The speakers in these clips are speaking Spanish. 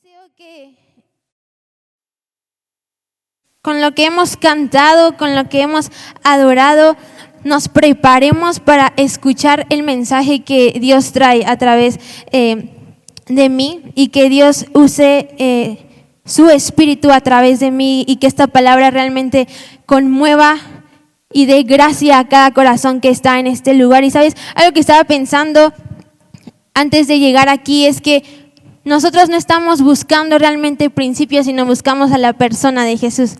deseo que con lo que hemos cantado, con lo que hemos adorado, nos preparemos para escuchar el mensaje que Dios trae a través de mí, y que Dios use su espíritu a través de mí, y que esta palabra realmente conmueva y dé gracia a cada corazón que está en este lugar. Y sabes, algo que estaba pensando antes de llegar aquí es que nosotros no estamos buscando realmente principios, sino buscamos a la persona de Jesús.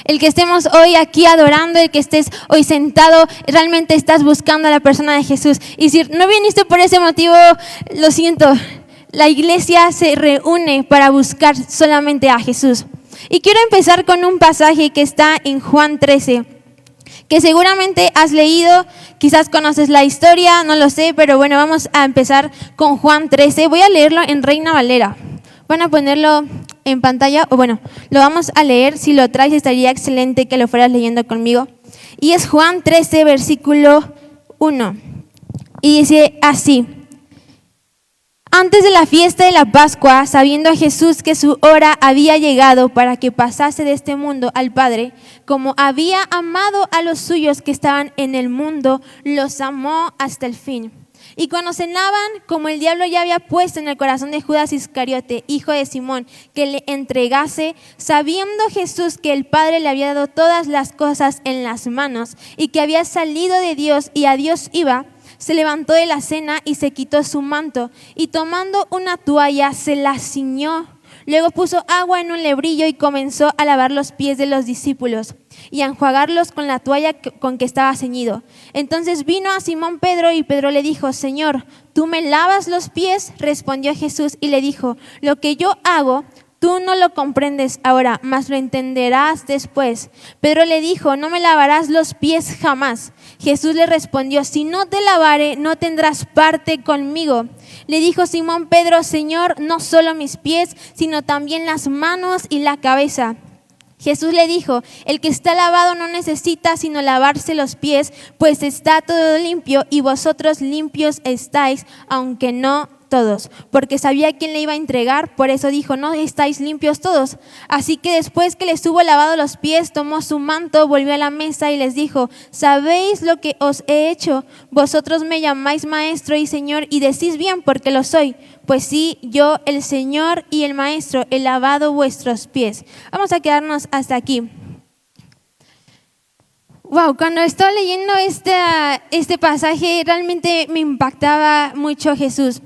El que estemos hoy aquí adorando, el que estés hoy sentado, realmente estás buscando a la persona de Jesús. Y si no viniste por ese motivo, lo siento, la iglesia se reúne para buscar solamente a Jesús. Y quiero empezar con un pasaje que está en Juan 13, que seguramente has leído, quizás conoces la historia, no lo sé, pero bueno, vamos a empezar con Juan 13. Voy a leerlo en Reina Valera. Van a ponerlo en pantalla, o bueno, lo vamos a leer. Si lo traes, estaría excelente que lo fueras leyendo conmigo. Y es Juan 13, versículo 1. Y dice así: antes de la fiesta de la Pascua, sabiendo Jesús que su hora había llegado para que pasase de este mundo al Padre, como había amado a los suyos que estaban en el mundo, los amó hasta el fin. Y cuando cenaban, como el diablo ya había puesto en el corazón de Judas Iscariote, hijo de Simón, que le entregase, sabiendo Jesús que el Padre le había dado todas las cosas en las manos, y que había salido de Dios y a Dios iba, se levantó de la cena y se quitó su manto, y tomando una toalla se la ciñó. Luego puso agua en un lebrillo y comenzó a lavar los pies de los discípulos y a enjuagarlos con la toalla con que estaba ceñido. Entonces vino a Simón Pedro, y Pedro le dijo: Señor, ¿tú me lavas los pies? Respondió Jesús y le dijo: lo que yo hago, tú no lo comprendes ahora, mas lo entenderás después. Pedro le dijo: no me lavarás los pies jamás. Jesús le respondió: si no te lavare, no tendrás parte conmigo. Le dijo Simón Pedro: Señor, no solo mis pies, sino también las manos y la cabeza. Jesús le dijo: el que está lavado no necesita sino lavarse los pies, pues está todo limpio, y vosotros limpios estáis, aunque no todos. Porque sabía quién le iba a entregar, por eso dijo: no estáis limpios todos. Así que después que les hubo lavado los pies, tomó su manto, volvió a la mesa y les dijo: ¿sabéis lo que os he hecho? Vosotros me llamáis maestro y señor, y decís bien, porque lo soy. Pues sí, yo, el Señor y el Maestro, he lavado vuestros pies. Vamos a quedarnos hasta aquí. Wow, cuando estaba leyendo este pasaje, realmente me impactaba mucho Jesús.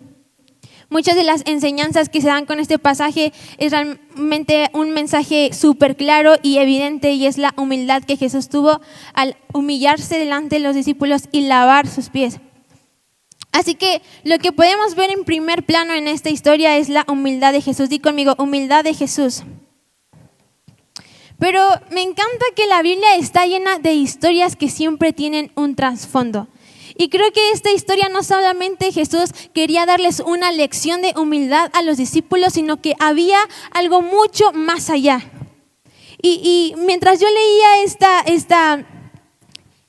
Muchas de las enseñanzas que se dan con este pasaje es realmente un mensaje súper claro y evidente, y es la humildad que Jesús tuvo al humillarse delante de los discípulos y lavar sus pies. Así que lo que podemos ver en primer plano en esta historia es la humildad de Jesús. Di conmigo: humildad de Jesús. Pero me encanta que la Biblia está llena de historias que siempre tienen un trasfondo. Y creo que esta historia no solamente Jesús quería darles una lección de humildad a los discípulos, sino que había algo mucho más allá. Y mientras yo leía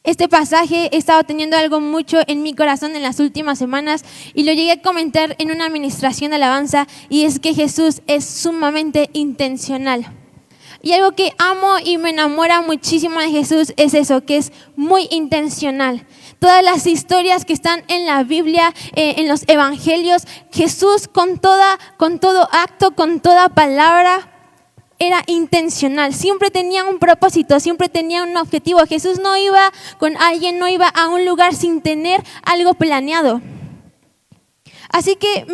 este pasaje, he estado teniendo algo mucho en mi corazón en las últimas semanas, y lo llegué a comentar en una administración de alabanza, y es que Jesús es sumamente intencional. Y algo que amo y me enamora muchísimo de Jesús es eso, que es muy intencional. Todas las historias que están en la Biblia, en los evangelios, Jesús con todo acto, con toda palabra, era intencional. Siempre tenía un propósito, siempre tenía un objetivo. Jesús no iba con alguien, no iba a un lugar sin tener algo planeado. Así que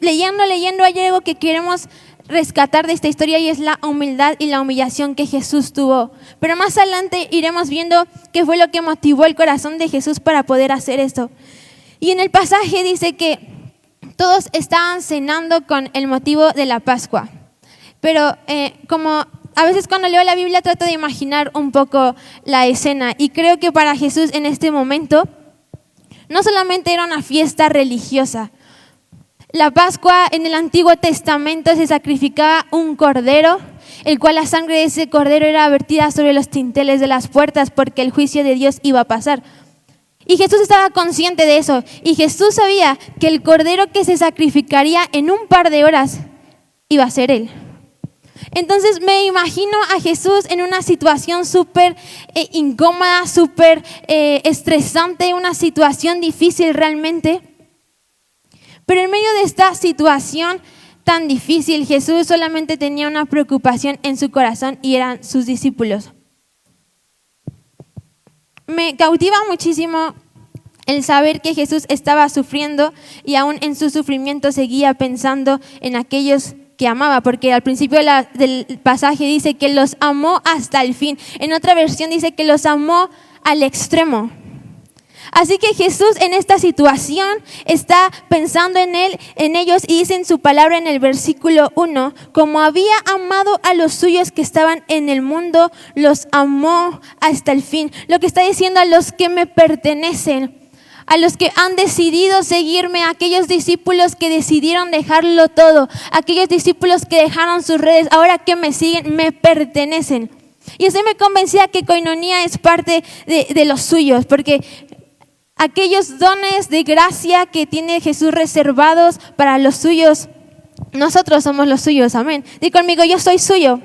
leyendo hay algo que queremos rescatar de esta historia, y es la humildad y la humillación que Jesús tuvo. Pero más adelante iremos viendo qué fue lo que motivó el corazón de Jesús para poder hacer esto. Y en el pasaje dice que todos estaban cenando con el motivo de la Pascua. Pero como a veces cuando leo la Biblia trato de imaginar un poco la escena, y creo que para Jesús en este momento no solamente era una fiesta religiosa. La Pascua en el Antiguo Testamento se sacrificaba un cordero, el cual la sangre de ese cordero era vertida sobre los dinteles de las puertas, porque el juicio de Dios iba a pasar. Y Jesús estaba consciente de eso, y Jesús sabía que el cordero que se sacrificaría en un par de horas iba a ser Él. Entonces me imagino a Jesús en una situación súper incómoda, súper estresante, una situación difícil realmente. Pero en medio de esta situación tan difícil, Jesús solamente tenía una preocupación en su corazón y eran sus discípulos. Me cautiva muchísimo el saber que Jesús estaba sufriendo y aún en su sufrimiento seguía pensando en aquellos que amaba, porque al principio del pasaje dice que los amó hasta el fin. En otra versión dice que los amó al extremo. Así que Jesús en esta situación está pensando en ellos y dice en su palabra en el versículo 1, como había amado a los suyos que estaban en el mundo, los amó hasta el fin. Lo que está diciendo a los que me pertenecen, a los que han decidido seguirme, a aquellos discípulos que decidieron dejarlo todo, aquellos discípulos que dejaron sus redes, ahora que me siguen, me pertenecen. Y estoy me convencida que Koinonia es parte de los suyos, porque aquellos dones de gracia que tiene Jesús reservados para los suyos, nosotros somos los suyos, amén. Di conmigo, yo soy suyo.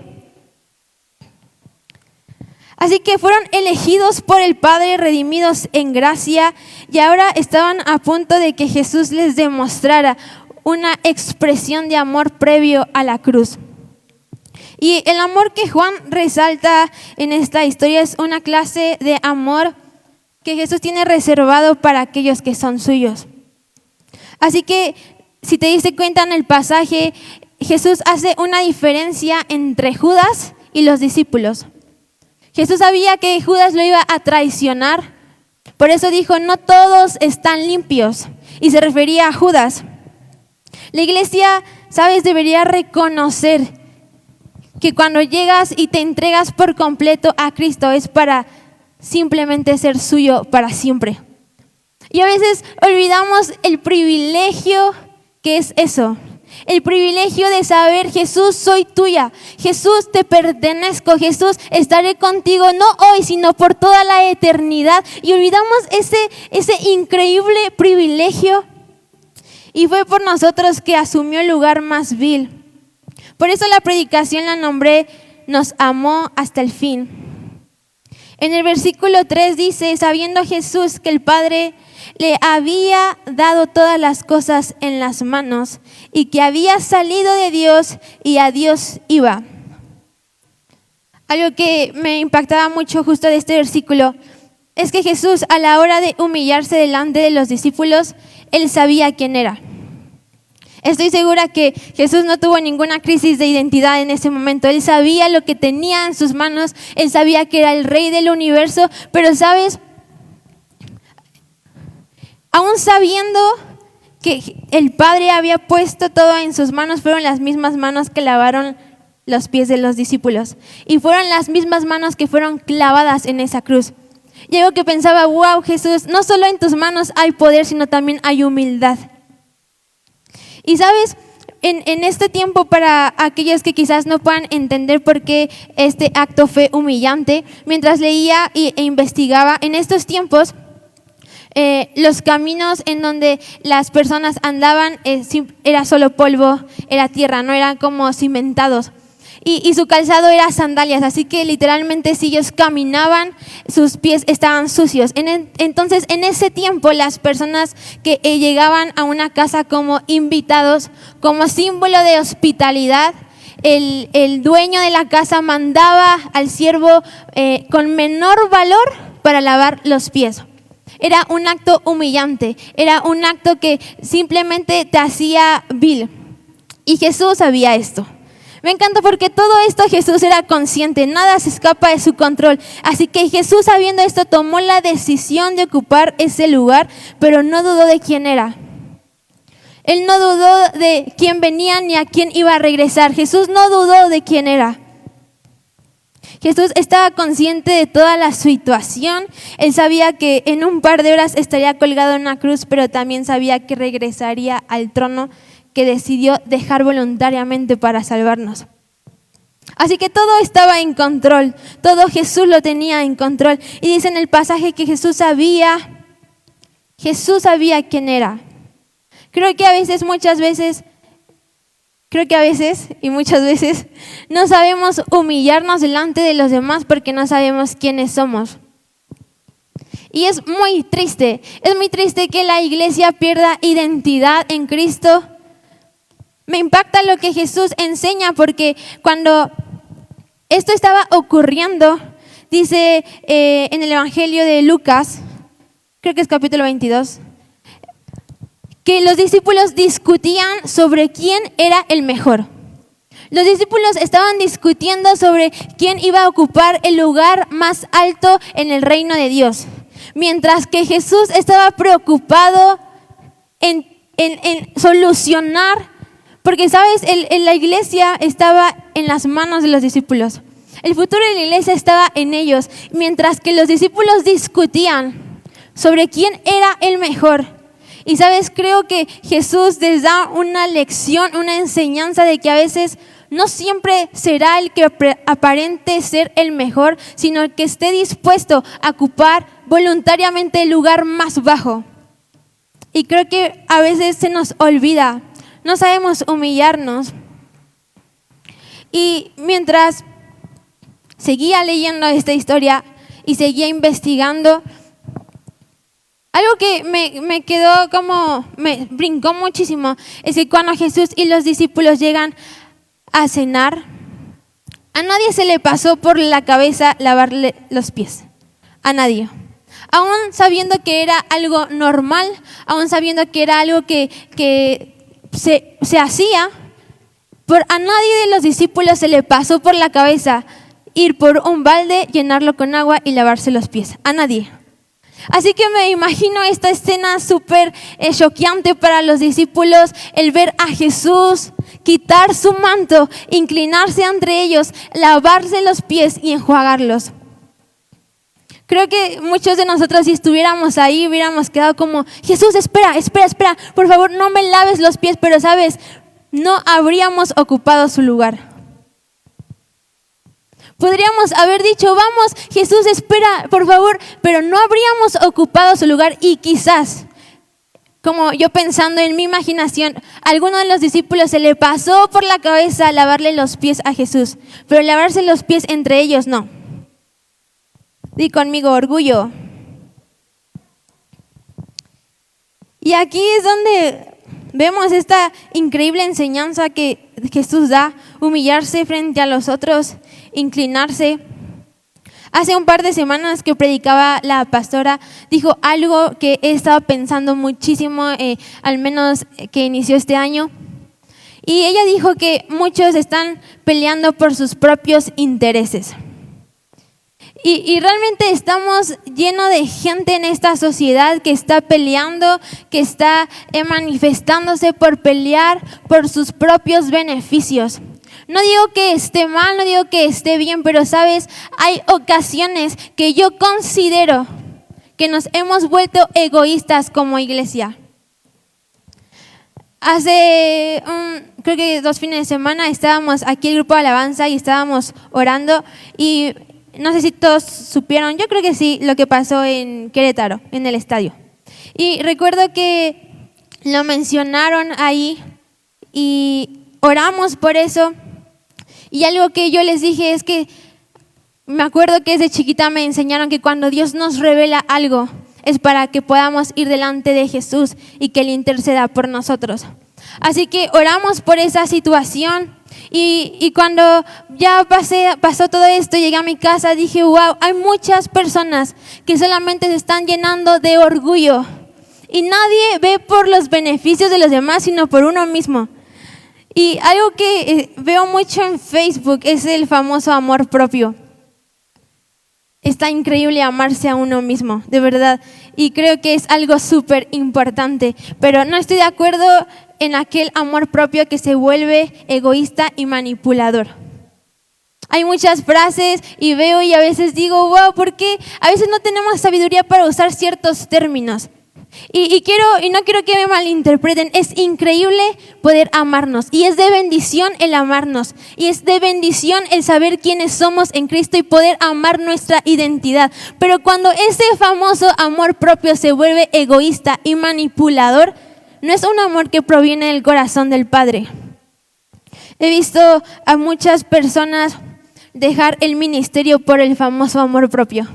Así que fueron elegidos por el Padre, redimidos en gracia, y ahora estaban a punto de que Jesús les demostrara una expresión de amor previo a la cruz. Y el amor que Juan resalta en esta historia es una clase de amor que Jesús tiene reservado para aquellos que son suyos. Así que, si te diste cuenta en el pasaje, Jesús hace una diferencia entre Judas y los discípulos. Jesús sabía que Judas lo iba a traicionar, por eso dijo, no todos están limpios, y se refería a Judas. La iglesia, sabes, debería reconocer que cuando llegas y te entregas por completo a Cristo es para simplemente ser suyo para siempre. Y a veces olvidamos el privilegio que es eso. El privilegio de saber, Jesús, soy tuya. Jesús, te pertenezco. Jesús, estaré contigo, no hoy, sino por toda la eternidad. Y olvidamos ese increíble privilegio. Y fue por nosotros que asumió el lugar más vil. Por eso la predicación la nombré, nos amó hasta el fin. En el versículo 3 dice, sabiendo Jesús que el Padre le había dado todas las cosas en las manos y que había salido de Dios y a Dios iba. Algo que me impactaba mucho justo de este versículo es que Jesús, a la hora de humillarse delante de los discípulos, Él sabía quién era. Estoy segura que Jesús no tuvo ninguna crisis de identidad en ese momento. Él sabía lo que tenía en sus manos. Él sabía que era el rey del universo. Pero, ¿sabes? Aún sabiendo que el Padre había puesto todo en sus manos, fueron las mismas manos que lavaron los pies de los discípulos. Y fueron las mismas manos que fueron clavadas en esa cruz. Y algo que pensaba, wow, Jesús, no solo en tus manos hay poder, sino también hay humildad. Y sabes, en este tiempo, para aquellos que quizás no puedan entender por qué este acto fue humillante, mientras leía e investigaba, en estos tiempos, los caminos en donde las personas andaban era solo polvo, era tierra, no eran como cimentados. Y su calzado era sandalias, así que literalmente si ellos caminaban, sus pies estaban sucios. Entonces en ese tiempo las personas que llegaban a una casa como invitados, como símbolo de hospitalidad, el dueño de la casa mandaba al siervo con menor valor para lavar los pies. Era un acto humillante, era un acto que simplemente te hacía vil. Y Jesús sabía esto. Me encanta porque todo esto Jesús era consciente, nada se escapa de su control. Así que Jesús, sabiendo esto, tomó la decisión de ocupar ese lugar, pero no dudó de quién era. Él no dudó de quién venía ni a quién iba a regresar. Jesús no dudó de quién era. Jesús estaba consciente de toda la situación. Él sabía que en un par de horas estaría colgado en una cruz, pero también sabía que regresaría al trono que decidió dejar voluntariamente para salvarnos. Así que todo estaba en control, todo Jesús lo tenía en control. Y dice en el pasaje que Jesús sabía quién era. Creo que muchas veces, Creo que a veces, y muchas veces, no sabemos humillarnos delante de los demás porque no sabemos quiénes somos. Y es muy triste que la iglesia pierda identidad en Cristo. Me impacta lo que Jesús enseña porque cuando esto estaba ocurriendo, dice en el Evangelio de Lucas, creo que es capítulo 22, que los discípulos discutían sobre quién era el mejor. Los discípulos estaban discutiendo sobre quién iba a ocupar el lugar más alto en el reino de Dios. Mientras que Jesús estaba preocupado en solucionar, porque sabes, la iglesia estaba en las manos de los discípulos. El futuro de la iglesia estaba en ellos, mientras que los discípulos discutían sobre quién era el mejor. Y sabes, creo que Jesús les da una lección, una enseñanza de que a veces no siempre será el que aparente ser el mejor, sino el que esté dispuesto a ocupar voluntariamente el lugar más bajo. Y creo que a veces se nos olvida, no sabemos humillarnos. Y mientras seguía leyendo esta historia y seguía investigando, algo que me quedó me brincó muchísimo, es que cuando Jesús y los discípulos llegan a cenar, a nadie se le pasó por la cabeza lavarle los pies, a nadie. Aún sabiendo que era algo normal, aún sabiendo que era algo que se hacía, a nadie de los discípulos se le pasó por la cabeza ir por un balde, llenarlo con agua y lavarse los pies, a nadie. Así que me imagino esta escena súper choqueante para los discípulos, el ver a Jesús quitar su manto, inclinarse entre ellos, lavarse los pies y enjuagarlos. Creo que muchos de nosotros, si estuviéramos ahí, hubiéramos quedado como: Jesús, espera, por favor, no me laves los pies. Pero sabes, no habríamos ocupado su lugar. Podríamos haber dicho: vamos, Jesús, espera, por favor, pero no habríamos ocupado su lugar. Y quizás, como yo pensando en mi imaginación, a alguno de los discípulos se le pasó por la cabeza lavarle los pies a Jesús, pero lavarse los pies entre ellos no. Di conmigo: orgullo. Y aquí es donde vemos esta increíble enseñanza que Jesús da: humillarse frente a los otros, inclinarse. Hace un par de semanas que predicaba la pastora, dijo algo que he estado pensando muchísimo, al menos que inició este año. Y ella dijo que muchos están peleando por sus propios intereses. Y realmente estamos llenos de gente en esta sociedad que está peleando, que está manifestándose por pelear por sus propios beneficios. No digo que esté mal, no digo que esté bien, pero sabes, hay ocasiones que yo considero que nos hemos vuelto egoístas como iglesia. Hace creo que 2 fines de semana estábamos aquí el grupo de alabanza y estábamos orando, y no sé si todos supieron, yo creo que sí, lo que pasó en Querétaro, en el estadio. Y recuerdo que lo mencionaron ahí y oramos por eso. Y algo que yo les dije es que me acuerdo que desde chiquita me enseñaron que cuando Dios nos revela algo es para que podamos ir delante de Jesús y que Él interceda por nosotros. Así que oramos por esa situación. Y cuando ya pasó todo esto, llegué a mi casa, dije: wow, hay muchas personas que solamente se están llenando de orgullo y nadie ve por los beneficios de los demás, sino por uno mismo. Y algo que veo mucho en Facebook es el famoso amor propio. Está increíble amarse a uno mismo, de verdad. Y creo que es algo súper importante, pero no estoy de acuerdo en aquel amor propio que se vuelve egoísta y manipulador. Hay muchas frases y veo y a veces digo: wow, ¿por qué a veces no tenemos sabiduría para usar ciertos términos? Y no quiero que me malinterpreten, es increíble poder amarnos y es de bendición el amarnos y es de bendición el saber quiénes somos en Cristo y poder amar nuestra identidad. Pero cuando ese famoso amor propio se vuelve egoísta y manipulador, no es un amor que proviene del corazón del Padre. He visto a muchas personas dejar el ministerio por el famoso amor propio.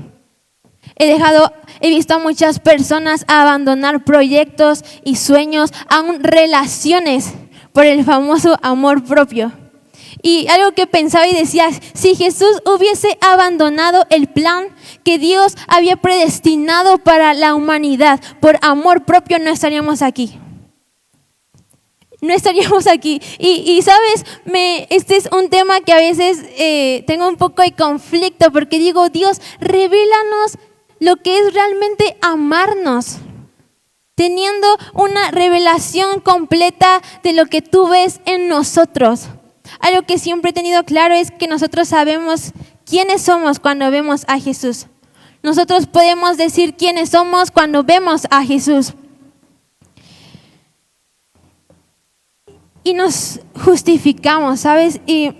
He visto a muchas personas abandonar proyectos y sueños, aún relaciones, por el famoso amor propio. Y algo que pensaba y decía, si Jesús hubiese abandonado el plan que Dios había predestinado para la humanidad por amor propio, no estaríamos aquí. No estaríamos aquí. Y sabes, este es un tema que a veces tengo un poco de conflicto, porque digo, Dios, revélanos lo que es realmente amarnos, teniendo una revelación completa de lo que tú ves en nosotros. Algo que siempre he tenido claro es que nosotros sabemos quiénes somos cuando vemos a Jesús. Nosotros podemos decir quiénes somos cuando vemos a Jesús. Y nos justificamos, ¿sabes? Y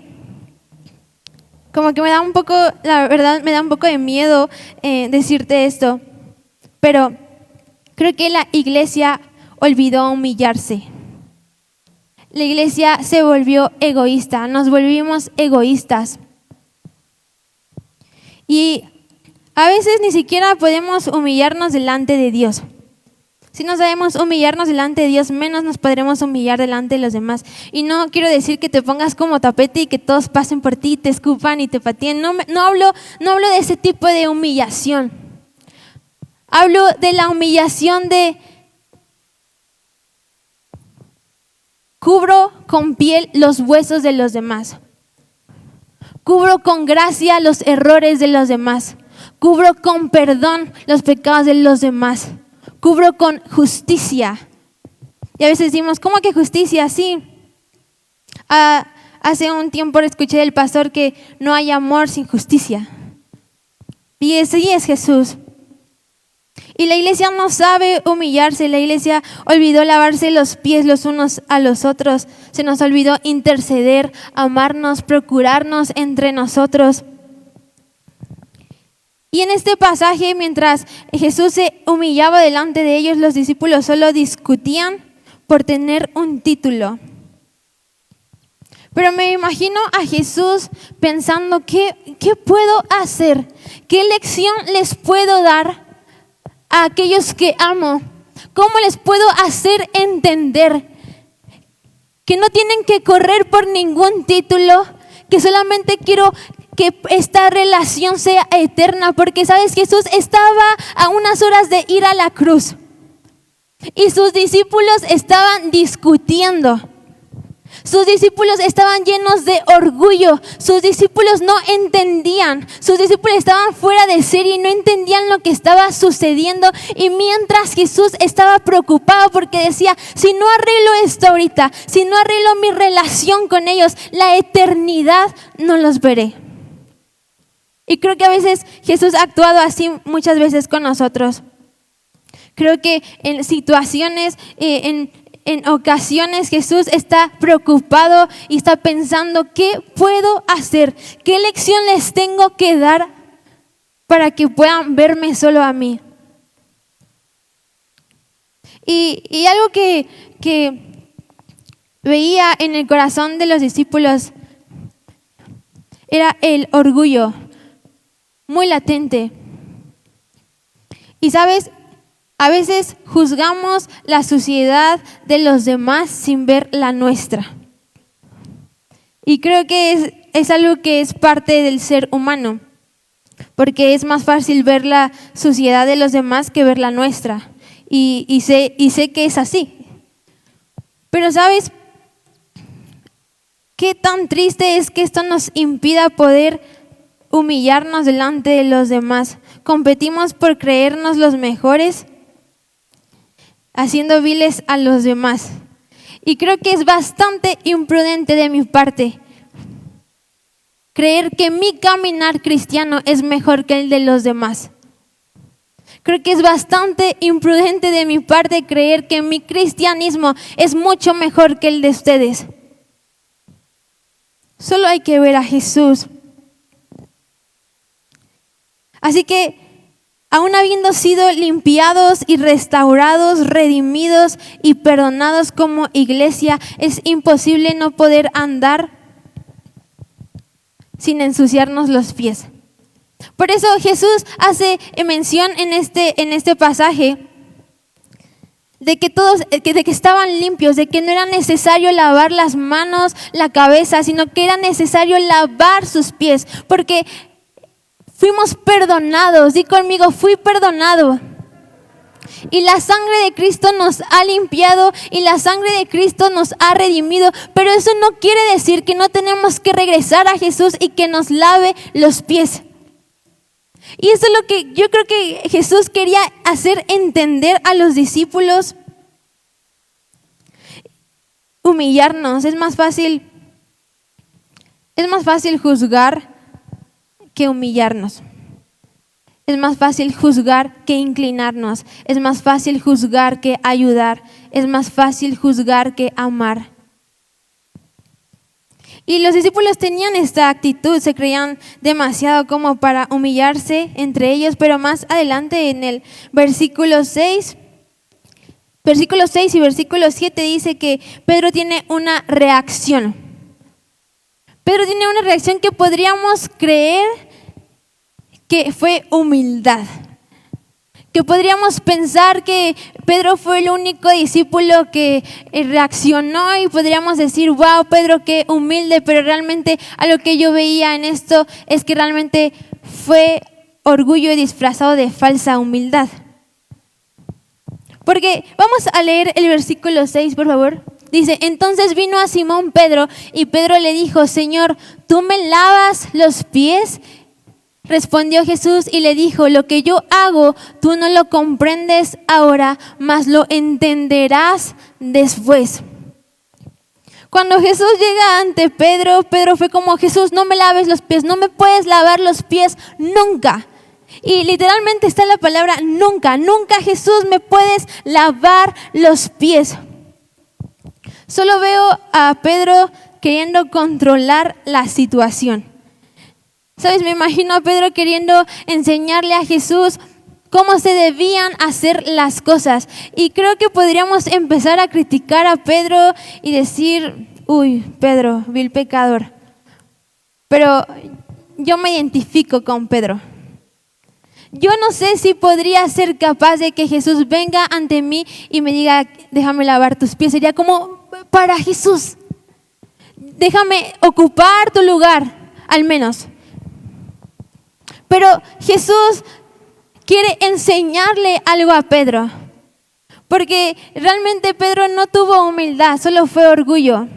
como que me da un poco, la verdad, me da un poco de miedo decirte esto. Pero creo que la iglesia olvidó humillarse. La iglesia se volvió egoísta, nos volvimos egoístas. Y a veces ni siquiera podemos humillarnos delante de Dios. Si no sabemos humillarnos delante de Dios, menos nos podremos humillar delante de los demás. Y no quiero decir que te pongas como tapete y que todos pasen por ti, te escupan y te pateen. No hablo de ese tipo de humillación. Hablo de la humillación de cubro con piel los huesos de los demás. Cubro con gracia los errores de los demás. Cubro con perdón los pecados de los demás. Cubro con justicia. Y a veces decimos, ¿cómo que justicia? Sí. Hace un tiempo escuché del pastor que no hay amor sin justicia. Y ese es Jesús. Y la iglesia no sabe humillarse. La iglesia olvidó lavarse los pies los unos a los otros. Se nos olvidó interceder, amarnos, procurarnos entre nosotros. Y en este pasaje, mientras Jesús se humillaba delante de ellos, los discípulos solo discutían por tener un título. Pero me imagino a Jesús pensando, ¿qué puedo hacer? ¿Qué lección les puedo dar a aquellos que amo? ¿Cómo les puedo hacer entender que no tienen que correr por ningún título? Que solamente quiero que esta relación sea eterna, porque sabes, Jesús estaba a unas horas de ir a la cruz y sus discípulos estaban discutiendo. Sus discípulos estaban llenos de orgullo, sus discípulos no entendían, sus discípulos estaban fuera de serie y no entendían lo que estaba sucediendo. Y mientras Jesús estaba preocupado porque decía, si no arreglo esto ahorita, si no arreglo mi relación con ellos, la eternidad no los veré. Y creo que a veces Jesús ha actuado así muchas veces con nosotros. Creo que en situaciones, en ocasiones Jesús está preocupado y está pensando, ¿qué puedo hacer? ¿Qué lección les tengo que dar para que puedan verme solo a mí? Y algo que veía en el corazón de los discípulos era el orgullo, muy latente. Y sabes, a veces juzgamos la suciedad de los demás sin ver la nuestra. Y creo que es algo que es parte del ser humano, porque es más fácil ver la suciedad de los demás que ver la nuestra. Y sé que es así. Pero ¿sabes qué tan triste es que esto nos impida poder humillarnos delante de los demás? Competimos por creernos los mejores, haciendo viles a los demás. Y creo que es bastante imprudente de mi parte creer que mi caminar cristiano es mejor que el de los demás. Creo que es bastante imprudente de mi parte creer que mi cristianismo es mucho mejor que el de ustedes. Solo hay que ver a Jesús. Así que, aún habiendo sido limpiados y restaurados, redimidos y perdonados como iglesia, es imposible no poder andar sin ensuciarnos los pies. Por eso Jesús hace mención en este pasaje de que de que estaban limpios, de que no era necesario lavar las manos, la cabeza, sino que era necesario lavar sus pies, porque fuimos perdonados. Di conmigo, fui perdonado. Y la sangre de Cristo nos ha limpiado y la sangre de Cristo nos ha redimido. Pero eso no quiere decir que no tenemos que regresar a Jesús y que nos lave los pies. Y eso es lo que yo creo que Jesús quería hacer entender a los discípulos. Humillarnos. Es más fácil juzgar que humillarnos. Es más fácil juzgar que inclinarnos. Es más fácil juzgar que ayudar. Es más fácil juzgar que amar. Y los discípulos tenían esta actitud, se creían demasiado como para humillarse entre ellos, pero más adelante en el versículo 6 y versículo 7 dice que Pedro tiene una reacción. Pedro tiene una reacción que podríamos creer que fue humildad. Que podríamos pensar que Pedro fue el único discípulo que reaccionó y podríamos decir, wow, Pedro, qué humilde, pero realmente a lo que yo veía en esto es que realmente fue orgullo disfrazado de falsa humildad. Porque vamos a leer el versículo 6, por favor. Dice, entonces vino a Simón Pedro y Pedro le dijo, Señor, ¿tú me lavas los pies? Respondió Jesús y le dijo, lo que yo hago, tú no lo comprendes ahora, mas lo entenderás después. Cuando Jesús llega ante Pedro, Pedro fue como, Jesús, no me laves los pies, no me puedes lavar los pies nunca. Y literalmente está la palabra nunca, nunca Jesús me puedes lavar los pies. Solo veo a Pedro queriendo controlar la situación. ¿Sabes? Me imagino a Pedro queriendo enseñarle a Jesús cómo se debían hacer las cosas. Y creo que podríamos empezar a criticar a Pedro y decir, uy, Pedro, vil pecador. Pero yo me identifico con Pedro. Yo no sé si podría ser capaz de que Jesús venga ante mí y me diga, déjame lavar tus pies. Sería como, para Jesús, déjame ocupar tu lugar, al menos. Pero Jesús quiere enseñarle algo a Pedro, porque realmente Pedro no tuvo humildad, solo fue orgullo.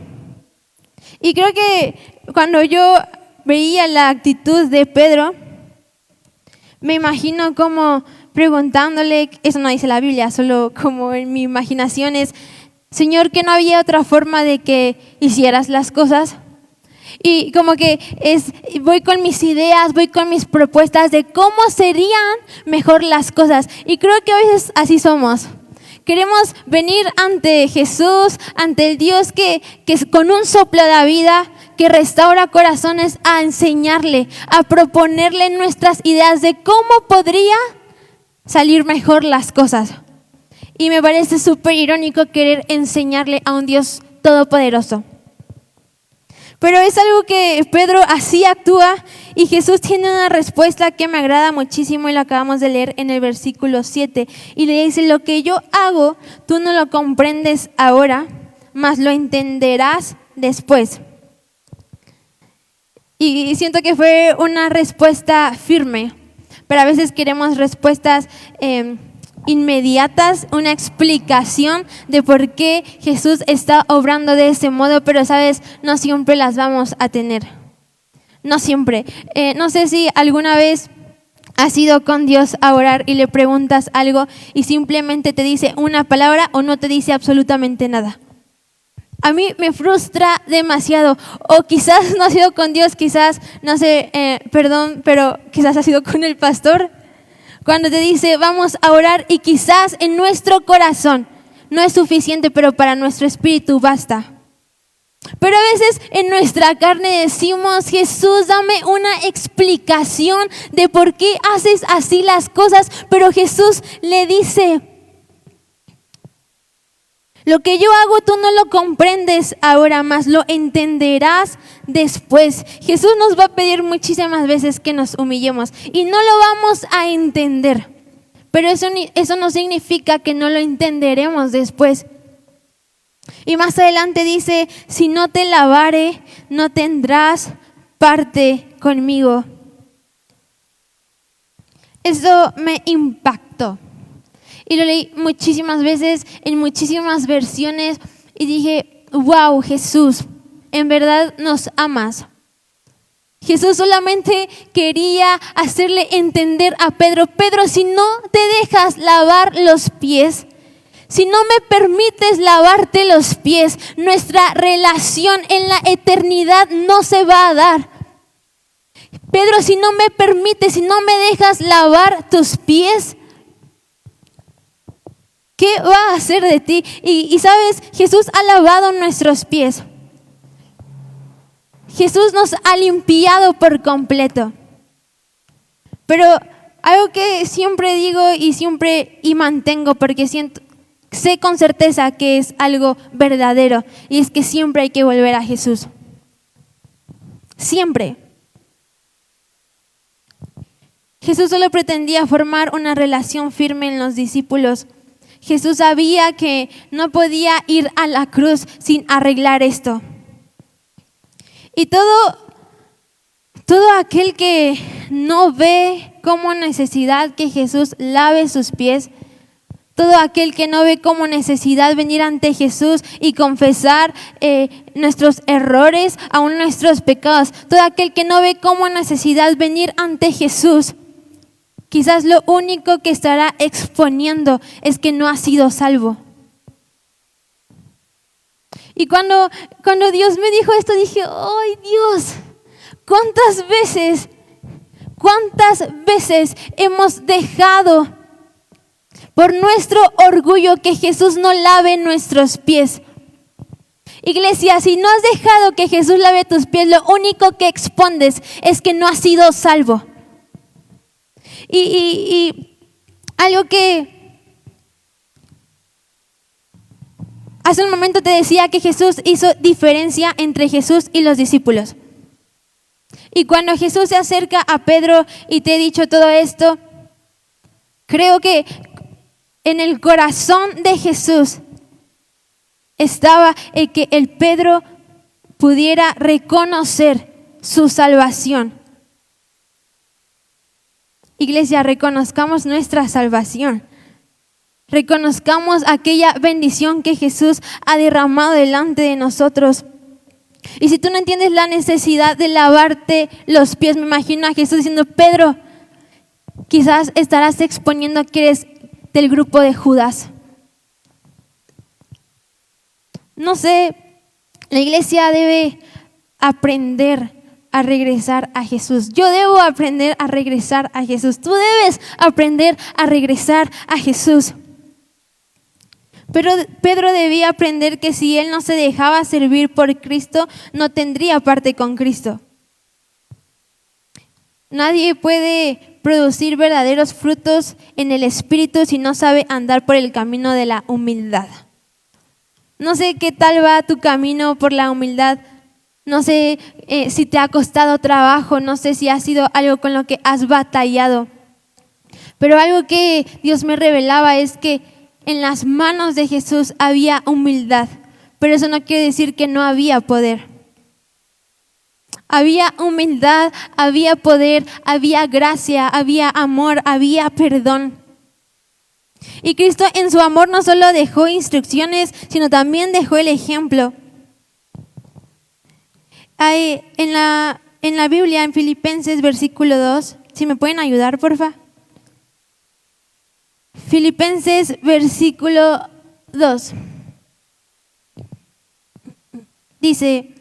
Y creo que cuando yo veía la actitud de Pedro, me imagino como preguntándole, eso no dice la Biblia, solo como en mi imaginación es, Señor, que no había otra forma de que hicieras las cosas. Y como que voy con mis ideas, voy con mis propuestas de cómo serían mejor las cosas. Y creo que a veces así somos. Queremos venir ante Jesús, ante el Dios que con un soplo de vida, que restaura corazones, a enseñarle, a proponerle nuestras ideas de cómo podría salir mejor las cosas. Y me parece súper irónico querer enseñarle a un Dios todopoderoso. Pero es algo que Pedro así actúa y Jesús tiene una respuesta que me agrada muchísimo y lo acabamos de leer en el versículo 7. Y le dice, lo que yo hago, tú no lo comprendes ahora, mas lo entenderás después. Y siento que fue una respuesta firme, pero a veces queremos respuestas inmediatas, una explicación de por qué Jesús está obrando de ese modo, pero sabes, no siempre las vamos a tener. No siempre. No sé si alguna vez has ido con Dios a orar y le preguntas algo y simplemente te dice una palabra o no te dice absolutamente nada. A mí me frustra demasiado. O quizás no has ido con Dios, quizás, no sé, perdón, pero quizás has ido con el pastor. Cuando te dice, vamos a orar y quizás en nuestro corazón no es suficiente, pero para nuestro espíritu basta. Pero a veces en nuestra carne decimos, Jesús, dame una explicación de por qué haces así las cosas. Pero Jesús le dice, Lo que yo hago tú no lo comprendes ahora, más lo entenderás después. Jesús nos va a pedir muchísimas veces que nos humillemos y no lo vamos a entender. Pero eso no significa que no lo entenderemos después. Y más adelante dice, si no te lavare, no tendrás parte conmigo. Eso me impactó. Y lo leí muchísimas veces, en muchísimas versiones, y dije, wow, Jesús, en verdad nos amas. Jesús solamente quería hacerle entender a Pedro, Pedro, si no te dejas lavar los pies, si no me permites lavarte los pies, nuestra relación en la eternidad no se va a dar. Pedro, si no me permites, si no me dejas lavar tus pies, ¿qué va a hacer de ti? Y sabes, Jesús ha lavado nuestros pies. Jesús nos ha limpiado por completo. Pero algo que siempre digo y mantengo, porque sé con certeza que es algo verdadero, y es que siempre hay que volver a Jesús. Siempre. Jesús solo pretendía formar una relación firme en los discípulos. Jesús sabía que no podía ir a la cruz sin arreglar esto. Y todo aquel que no ve como necesidad que Jesús lave sus pies, todo aquel que no ve como necesidad venir ante Jesús y confesar nuestros errores, aún nuestros pecados, todo aquel que no ve como necesidad venir ante Jesús, quizás lo único que estará exponiendo es que no ha sido salvo. Y cuando Dios me dijo esto, dije, ¡ay, Dios! ¿Cuántas veces hemos dejado por nuestro orgullo que Jesús no lave nuestros pies? Iglesia, si no has dejado que Jesús lave tus pies, lo único que expones es que no has sido salvo. Y algo que hace un momento te decía, que Jesús hizo diferencia entre Jesús y los discípulos. Y cuando Jesús se acerca a Pedro y te he dicho todo esto, creo que en el corazón de Jesús estaba el que el Pedro pudiera reconocer su salvación. Iglesia, reconozcamos nuestra salvación. Reconozcamos aquella bendición que Jesús ha derramado delante de nosotros. Y si tú no entiendes la necesidad de lavarte los pies, me imagino a Jesús diciendo, Pedro, quizás estarás exponiendo que eres del grupo de Judas. No sé, la iglesia debe aprender a regresar a Jesús. Yo debo aprender a regresar a Jesús. Tú debes aprender a regresar a Jesús. Pero Pedro debía aprender que si él no se dejaba servir por Cristo, no tendría parte con Cristo. Nadie puede producir verdaderos frutos en el Espíritu si no sabe andar por el camino de la humildad. No sé qué tal va tu camino por la humildad. No sé si te ha costado trabajo, no sé si ha sido algo con lo que has batallado. Pero algo que Dios me revelaba es que en las manos de Jesús había humildad, pero eso no quiere decir que no había poder. Había humildad, había poder, había gracia, había amor, había perdón. Y Cristo en su amor no solo dejó instrucciones, sino también dejó el ejemplo. En la Biblia, en Filipenses versículo 2, si me pueden ayudar, porfa. Filipenses versículo 2. Dice,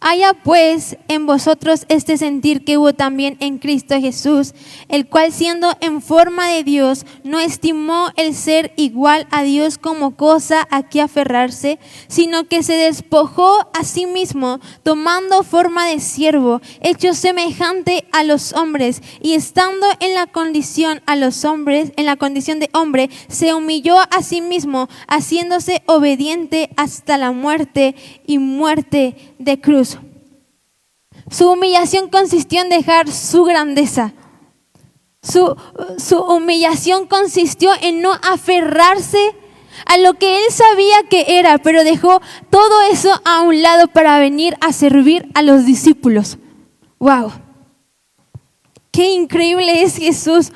Haya pues en vosotros este sentir que hubo también en Cristo Jesús, el cual siendo en forma de Dios, no estimó el ser igual a Dios como cosa a que aferrarse, sino que se despojó a sí mismo, tomando forma de siervo, hecho semejante a los hombres, y estando en la condición de hombre, se humilló a sí mismo, haciéndose obediente hasta la muerte y muerte de cruz. Su humillación consistió en dejar su grandeza. Su humillación consistió en no aferrarse a lo que él sabía que era, pero dejó todo eso a un lado para venir a servir a los discípulos. ¡Wow! ¡Qué increíble es Jesús!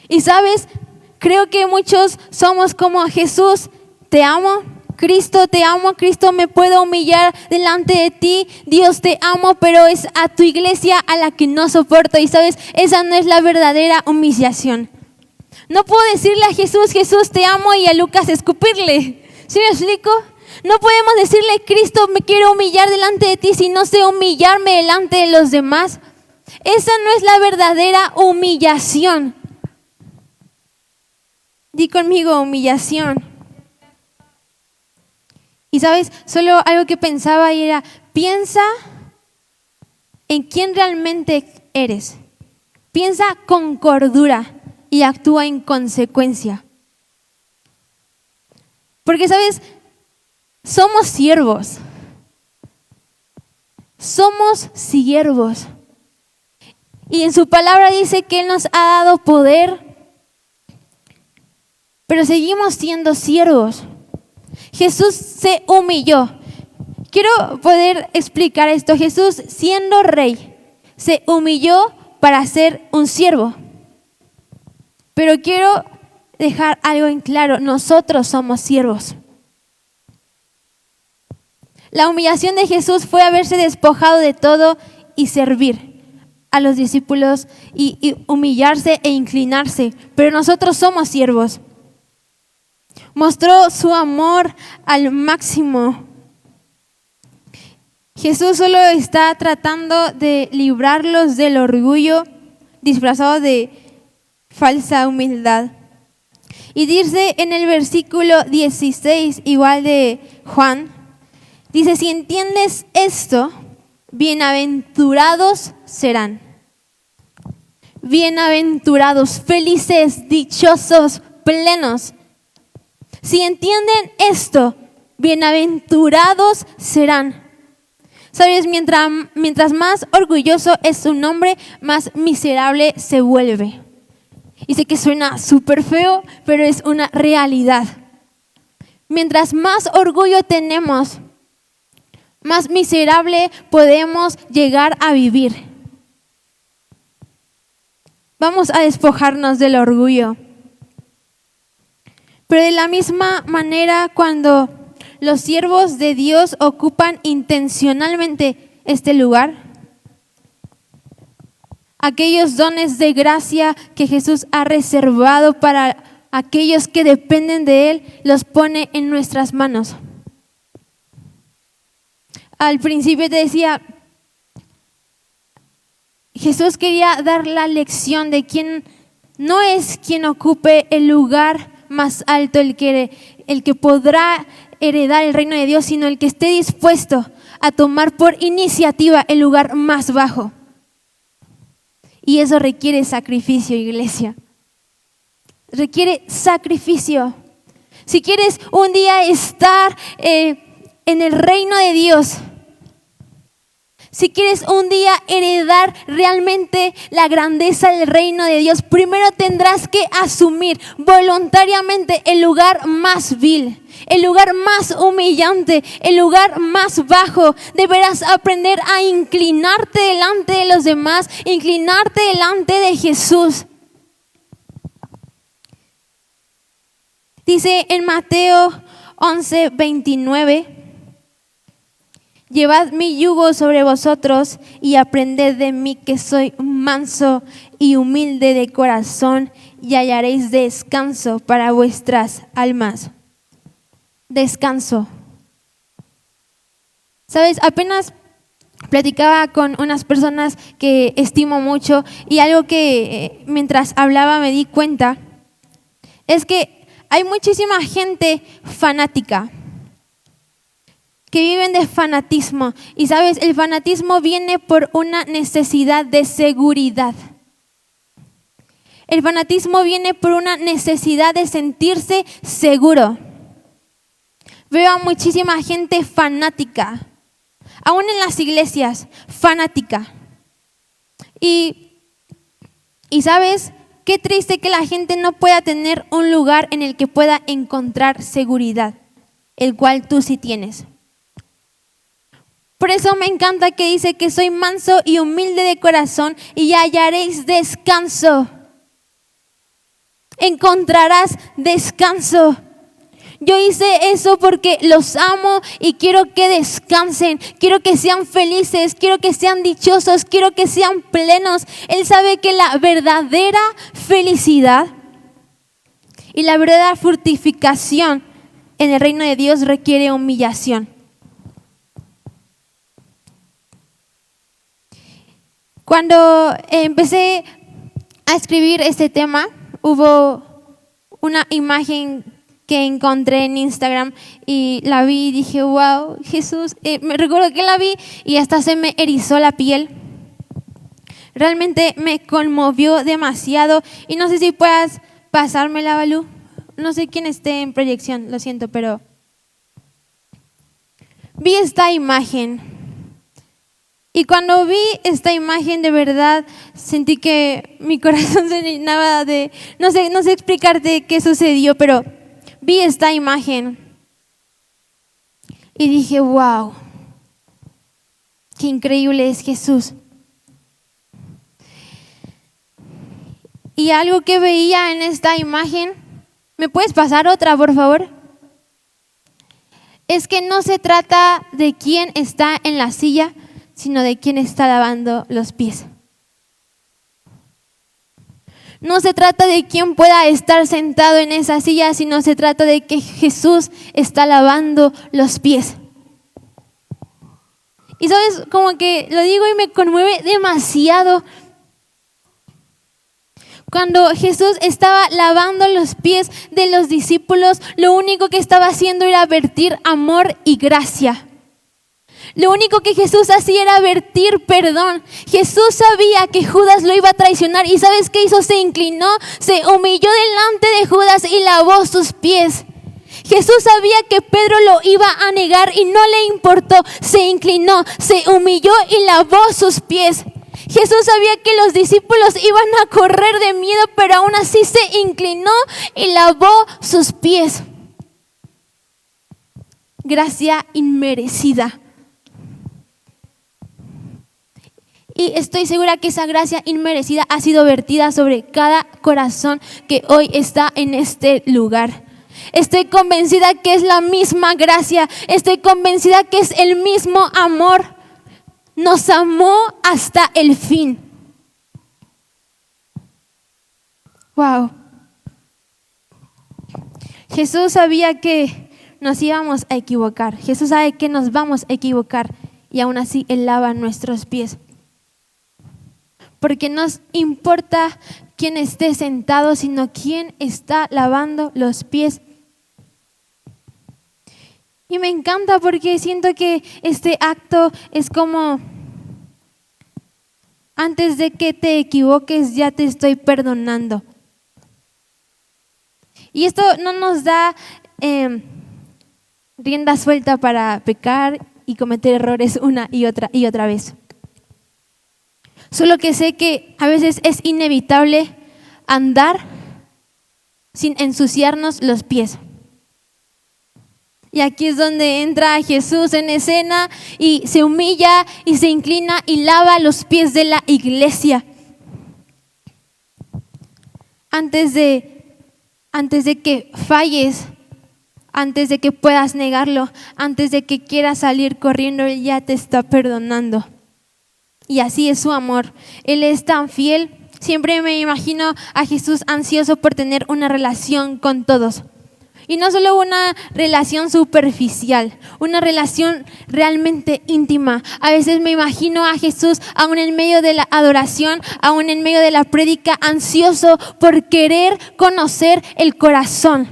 Y sabes, creo que muchos somos como Jesús, te amo. Cristo, te amo, Cristo, me puedo humillar delante de ti, Dios, te amo, pero es a tu iglesia a la que no soporto. Y sabes, esa no es la verdadera humillación. No puedo decirle a Jesús, Jesús, te amo, y a Lucas escupirle. ¿Sí me explico? No podemos decirle, Cristo, me quiero humillar delante de ti, si no sé humillarme delante de los demás. Esa no es la verdadera humillación. Di conmigo, humillación. Y sabes, solo algo que pensaba y era, piensa en quién realmente eres. Piensa con cordura y actúa en consecuencia. Porque sabes, somos siervos. Somos siervos. Y en su palabra dice que Él nos ha dado poder, pero seguimos siendo siervos. Jesús se humilló. Quiero poder explicar esto. Jesús, siendo rey, se humilló para ser un siervo. Pero quiero dejar algo en claro. Nosotros somos siervos. La humillación de Jesús fue haberse despojado de todo y servir a los discípulos y humillarse e inclinarse. Pero nosotros somos siervos. Mostró su amor al máximo. Jesús solo está tratando de librarlos del orgullo disfrazado de falsa humildad. Y dice en el versículo 16, igual de Juan, dice, si entiendes esto, bienaventurados serán. Bienaventurados, felices, dichosos, plenos. Si entienden esto, bienaventurados serán. Sabes, mientras más orgulloso es un hombre, más miserable se vuelve. Y sé que suena súper feo, pero es una realidad. Mientras más orgullo tenemos, más miserable podemos llegar a vivir. Vamos a despojarnos del orgullo. Pero de la misma manera, cuando los siervos de Dios ocupan intencionalmente este lugar, aquellos dones de gracia que Jesús ha reservado para aquellos que dependen de Él, los pone en nuestras manos. Al principio te decía, Jesús quería dar la lección de quién no es quien ocupe el lugar más alto, el que podrá heredar el reino de Dios, sino el que esté dispuesto a tomar por iniciativa el lugar más bajo. Y eso requiere sacrificio, iglesia. Requiere sacrificio. Si quieres un día estar en el reino de Dios, si quieres un día heredar realmente la grandeza del reino de Dios, primero tendrás que asumir voluntariamente el lugar más vil, el lugar más humillante, el lugar más bajo. Deberás aprender a inclinarte delante de los demás, inclinarte delante de Jesús. Dice en Mateo 11:29, llevad mi yugo sobre vosotros y aprended de mí, que soy manso y humilde de corazón, y hallaréis descanso para vuestras almas. Descanso. ¿Sabes? Apenas platicaba con unas personas que estimo mucho y algo que mientras hablaba me di cuenta es que hay muchísima gente fanática que viven de fanatismo. Y sabes, el fanatismo viene por una necesidad de seguridad. El fanatismo viene por una necesidad de sentirse seguro. Veo a muchísima gente fanática, aún en las iglesias, fanática. Y sabes, qué triste que la gente no pueda tener un lugar en el que pueda encontrar seguridad, el cual tú sí tienes. Por eso me encanta que dice que soy manso y humilde de corazón y hallaréis descanso. Encontrarás descanso. Yo hice eso porque los amo y quiero que descansen, quiero que sean felices, quiero que sean dichosos, quiero que sean plenos. Él sabe que la verdadera felicidad y la verdadera fructificación en el reino de Dios requiere humillación. Cuando empecé a escribir este tema, hubo una imagen que encontré en Instagram y la vi y dije, wow, Jesús, me recuerdo que la vi y hasta se me erizó la piel. Realmente me conmovió demasiado y no sé si puedas pasármela, Balú. No sé quién esté en proyección, lo siento, pero vi esta imagen. Y cuando vi esta imagen, de verdad sentí que mi corazón se llenaba de, no sé explicarte qué sucedió, pero vi esta imagen y dije, wow, qué increíble es Jesús. Y algo que veía en esta imagen, ¿me puedes pasar otra, por favor? Es que no se trata de quién está en la silla, sino de quién está lavando los pies. No se trata de quién pueda estar sentado en esa silla, sino se trata de que Jesús está lavando los pies. Y sabes, como que lo digo y me conmueve demasiado. Cuando Jesús estaba lavando los pies de los discípulos, lo único que estaba haciendo era vertir amor y gracia. Lo único que Jesús hacía era vertir perdón. Jesús sabía que Judas lo iba a traicionar y ¿sabes qué hizo? Se inclinó, se humilló delante de Judas y lavó sus pies. Jesús sabía que Pedro lo iba a negar y no le importó. Se inclinó, se humilló y lavó sus pies. Jesús sabía que los discípulos iban a correr de miedo, pero aún así se inclinó y lavó sus pies. Gracia inmerecida. Y estoy segura que esa gracia inmerecida ha sido vertida sobre cada corazón que hoy está en este lugar. Estoy convencida que es la misma gracia. Estoy convencida que es el mismo amor. Nos amó hasta el fin. Wow. Jesús sabía que nos íbamos a equivocar. Jesús sabe que nos vamos a equivocar. Y aún así Él lava nuestros pies. Porque no nos importa quién esté sentado, sino quién está lavando los pies. Y me encanta porque siento que este acto es como, antes de que te equivoques, ya te estoy perdonando. Y esto no nos da rienda suelta para pecar y cometer errores una y otra vez. Solo que sé que a veces es inevitable andar sin ensuciarnos los pies. Y aquí es donde entra Jesús en escena y se humilla y se inclina y lava los pies de la iglesia. Antes de que falles, antes de que puedas negarlo, antes de que quieras salir corriendo, Él ya te está perdonando. Y así es su amor. Él es tan fiel. Siempre me imagino a Jesús ansioso por tener una relación con todos. Y no solo una relación superficial, una relación realmente íntima. A veces me imagino a Jesús aún en medio de la adoración, aún en medio de la prédica, ansioso por querer conocer el corazón.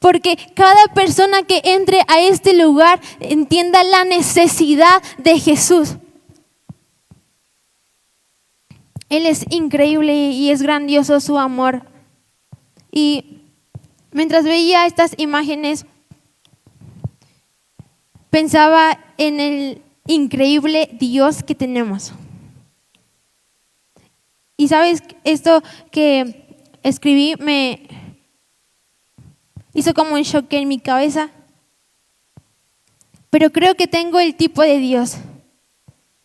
Porque cada persona que entre a este lugar entienda la necesidad de Jesús. Él es increíble y es grandioso su amor. Y mientras veía estas imágenes, pensaba en el increíble Dios que tenemos. Y sabes, esto que escribí me hizo como un shock en mi cabeza. Pero creo que tengo el tipo de Dios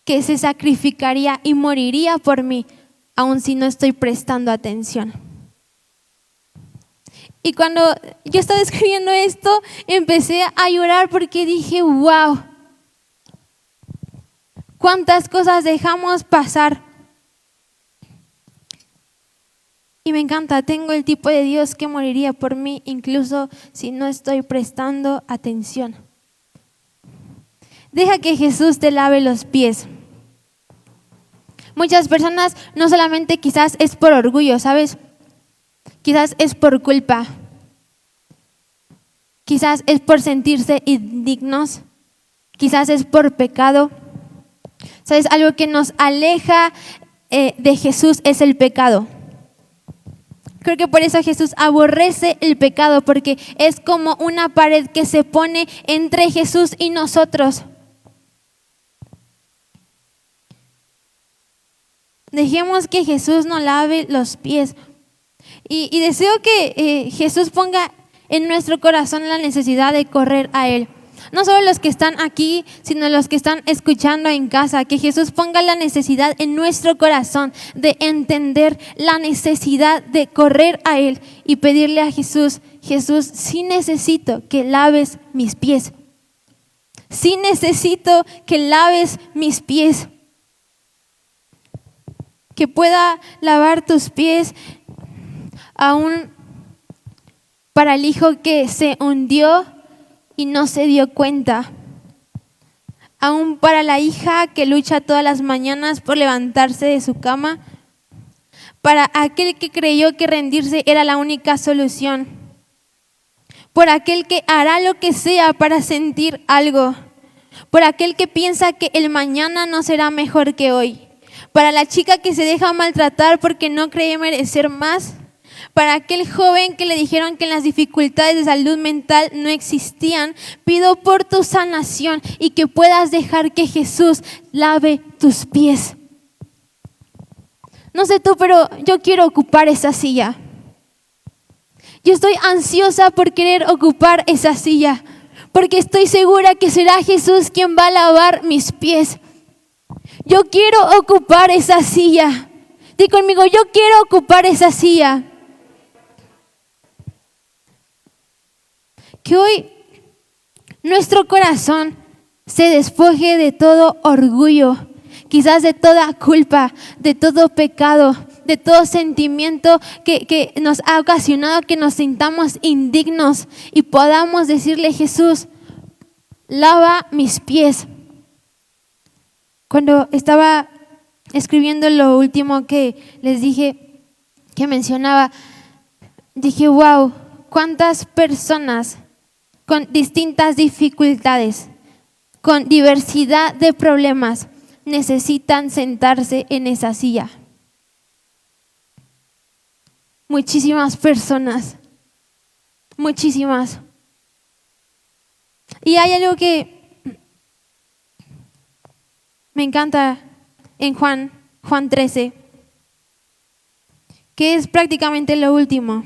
que se sacrificaría y moriría por mí, aun si no estoy prestando atención. Y cuando yo estaba escribiendo esto, empecé a llorar porque dije, wow, cuántas cosas dejamos pasar. Y me encanta, tengo el tipo de Dios que moriría por mí, incluso si no estoy prestando atención. Deja que Jesús te lave los pies. Muchas personas no solamente quizás es por orgullo, ¿sabes? Quizás es por culpa. Quizás es por sentirse indignos. Quizás es por pecado. ¿Sabes? Algo que nos aleja de Jesús es el pecado. Creo que por eso Jesús aborrece el pecado, porque es como una pared que se pone entre Jesús y nosotros. Dejemos que Jesús nos lave los pies. Y deseo que Jesús ponga en nuestro corazón la necesidad de correr a Él. No solo los que están aquí, sino los que están escuchando en casa. Que Jesús ponga la necesidad en nuestro corazón de entender la necesidad de correr a Él y pedirle a Jesús, Jesús, sí necesito que laves mis pies. Sí necesito que laves mis pies. Que pueda lavar tus pies aún para el hijo que se hundió y no se dio cuenta. Aún para la hija que lucha todas las mañanas por levantarse de su cama. Para aquel que creyó que rendirse era la única solución. Por aquel que hará lo que sea para sentir algo. Por aquel que piensa que el mañana no será mejor que hoy. Para la chica que se deja maltratar porque no cree merecer más. Para aquel joven que le dijeron que las dificultades de salud mental no existían, pido por tu sanación y que puedas dejar que Jesús lave tus pies. No sé tú, pero yo quiero ocupar esa silla. Yo estoy ansiosa por querer ocupar esa silla, porque estoy segura que será Jesús quien va a lavar mis pies. Yo quiero ocupar esa silla. Di conmigo, yo quiero ocupar esa silla. Que hoy nuestro corazón se despoje de todo orgullo, quizás de toda culpa, de todo pecado, de todo sentimiento que nos ha ocasionado que nos sintamos indignos y podamos decirle, Jesús, lava mis pies. Cuando estaba escribiendo lo último que les dije, que mencionaba, dije, wow, cuántas personas con distintas dificultades, con diversidad de problemas, necesitan sentarse en esa silla. Muchísimas personas, muchísimas. Y hay algo que me encanta en Juan 13, que es prácticamente lo último.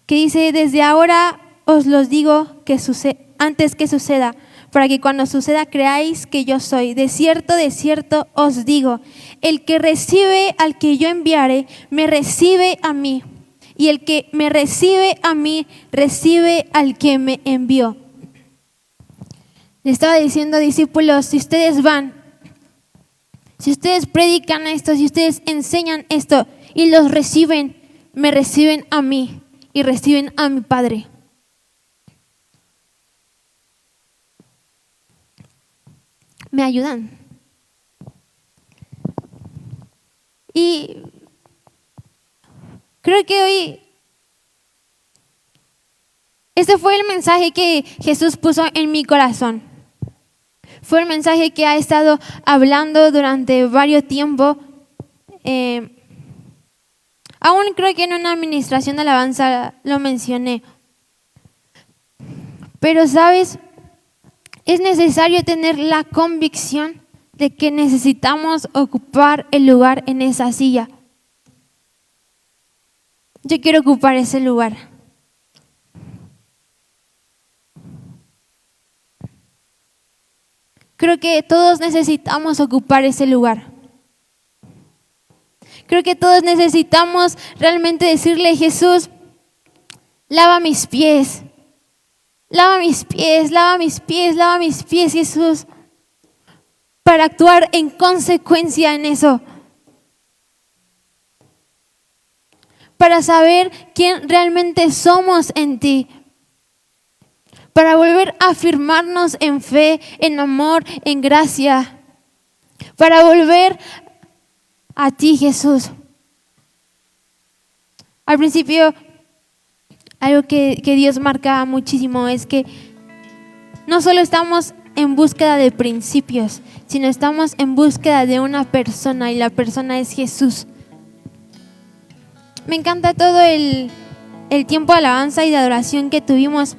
Que dice, desde ahora os los digo que antes que suceda, para que cuando suceda creáis que yo soy. De cierto os digo, el que recibe al que yo enviare, me recibe a mí. Y el que me recibe a mí, recibe al que me envió. Le estaba diciendo, discípulos, si ustedes van, si ustedes predican esto, si ustedes enseñan esto y los reciben, me reciben a mí. y reciben a mi Padre. ¿Me ayudan? Y creo que hoy este fue el mensaje que Jesús puso en mi corazón. Fue el mensaje que ha estado hablando durante varios tiempos. Aún creo que en una administración de alabanza lo mencioné. Pero, ¿sabes? Es necesario tener la convicción de que necesitamos ocupar el lugar en esa silla. Yo quiero ocupar ese lugar. Creo que todos necesitamos ocupar ese lugar. Creo que todos necesitamos realmente decirle: Jesús, lava mis pies. Lava mis pies, lava mis pies, lava mis pies, Jesús. Para actuar en consecuencia en eso. Para saber quién realmente somos en ti. Para volver a afirmarnos en fe, en amor, en gracia. Para volver a ti, Jesús. Al principio, algo que Dios marcaba muchísimo es que no solo estamos en búsqueda de principios, sino estamos en búsqueda de una persona, y la persona es Jesús. Me encanta todo el tiempo de alabanza y de adoración que tuvimos.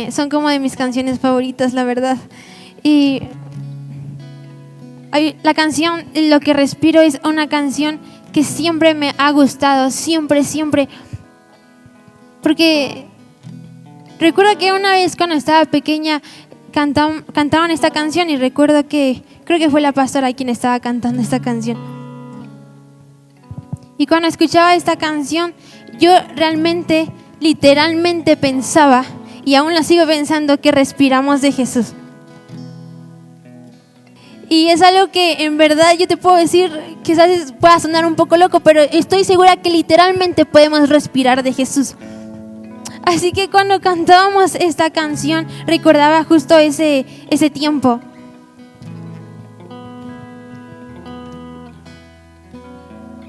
Son como de mis canciones favoritas, la verdad. Y la canción Lo que respiro es una canción que siempre me ha gustado, siempre. Porque recuerdo que una vez cuando estaba pequeña cantaban esta canción, y recuerdo que creo que fue la pastora quien estaba cantando esta canción. Y cuando escuchaba esta canción, yo realmente, literalmente pensaba, y aún lo sigo pensando, que respiramos de Jesús. Y es algo que en verdad yo te puedo decir, quizás pueda sonar un poco loco, pero estoy segura que literalmente podemos respirar de Jesús. Así que cuando cantábamos esta canción, recordaba justo ese tiempo.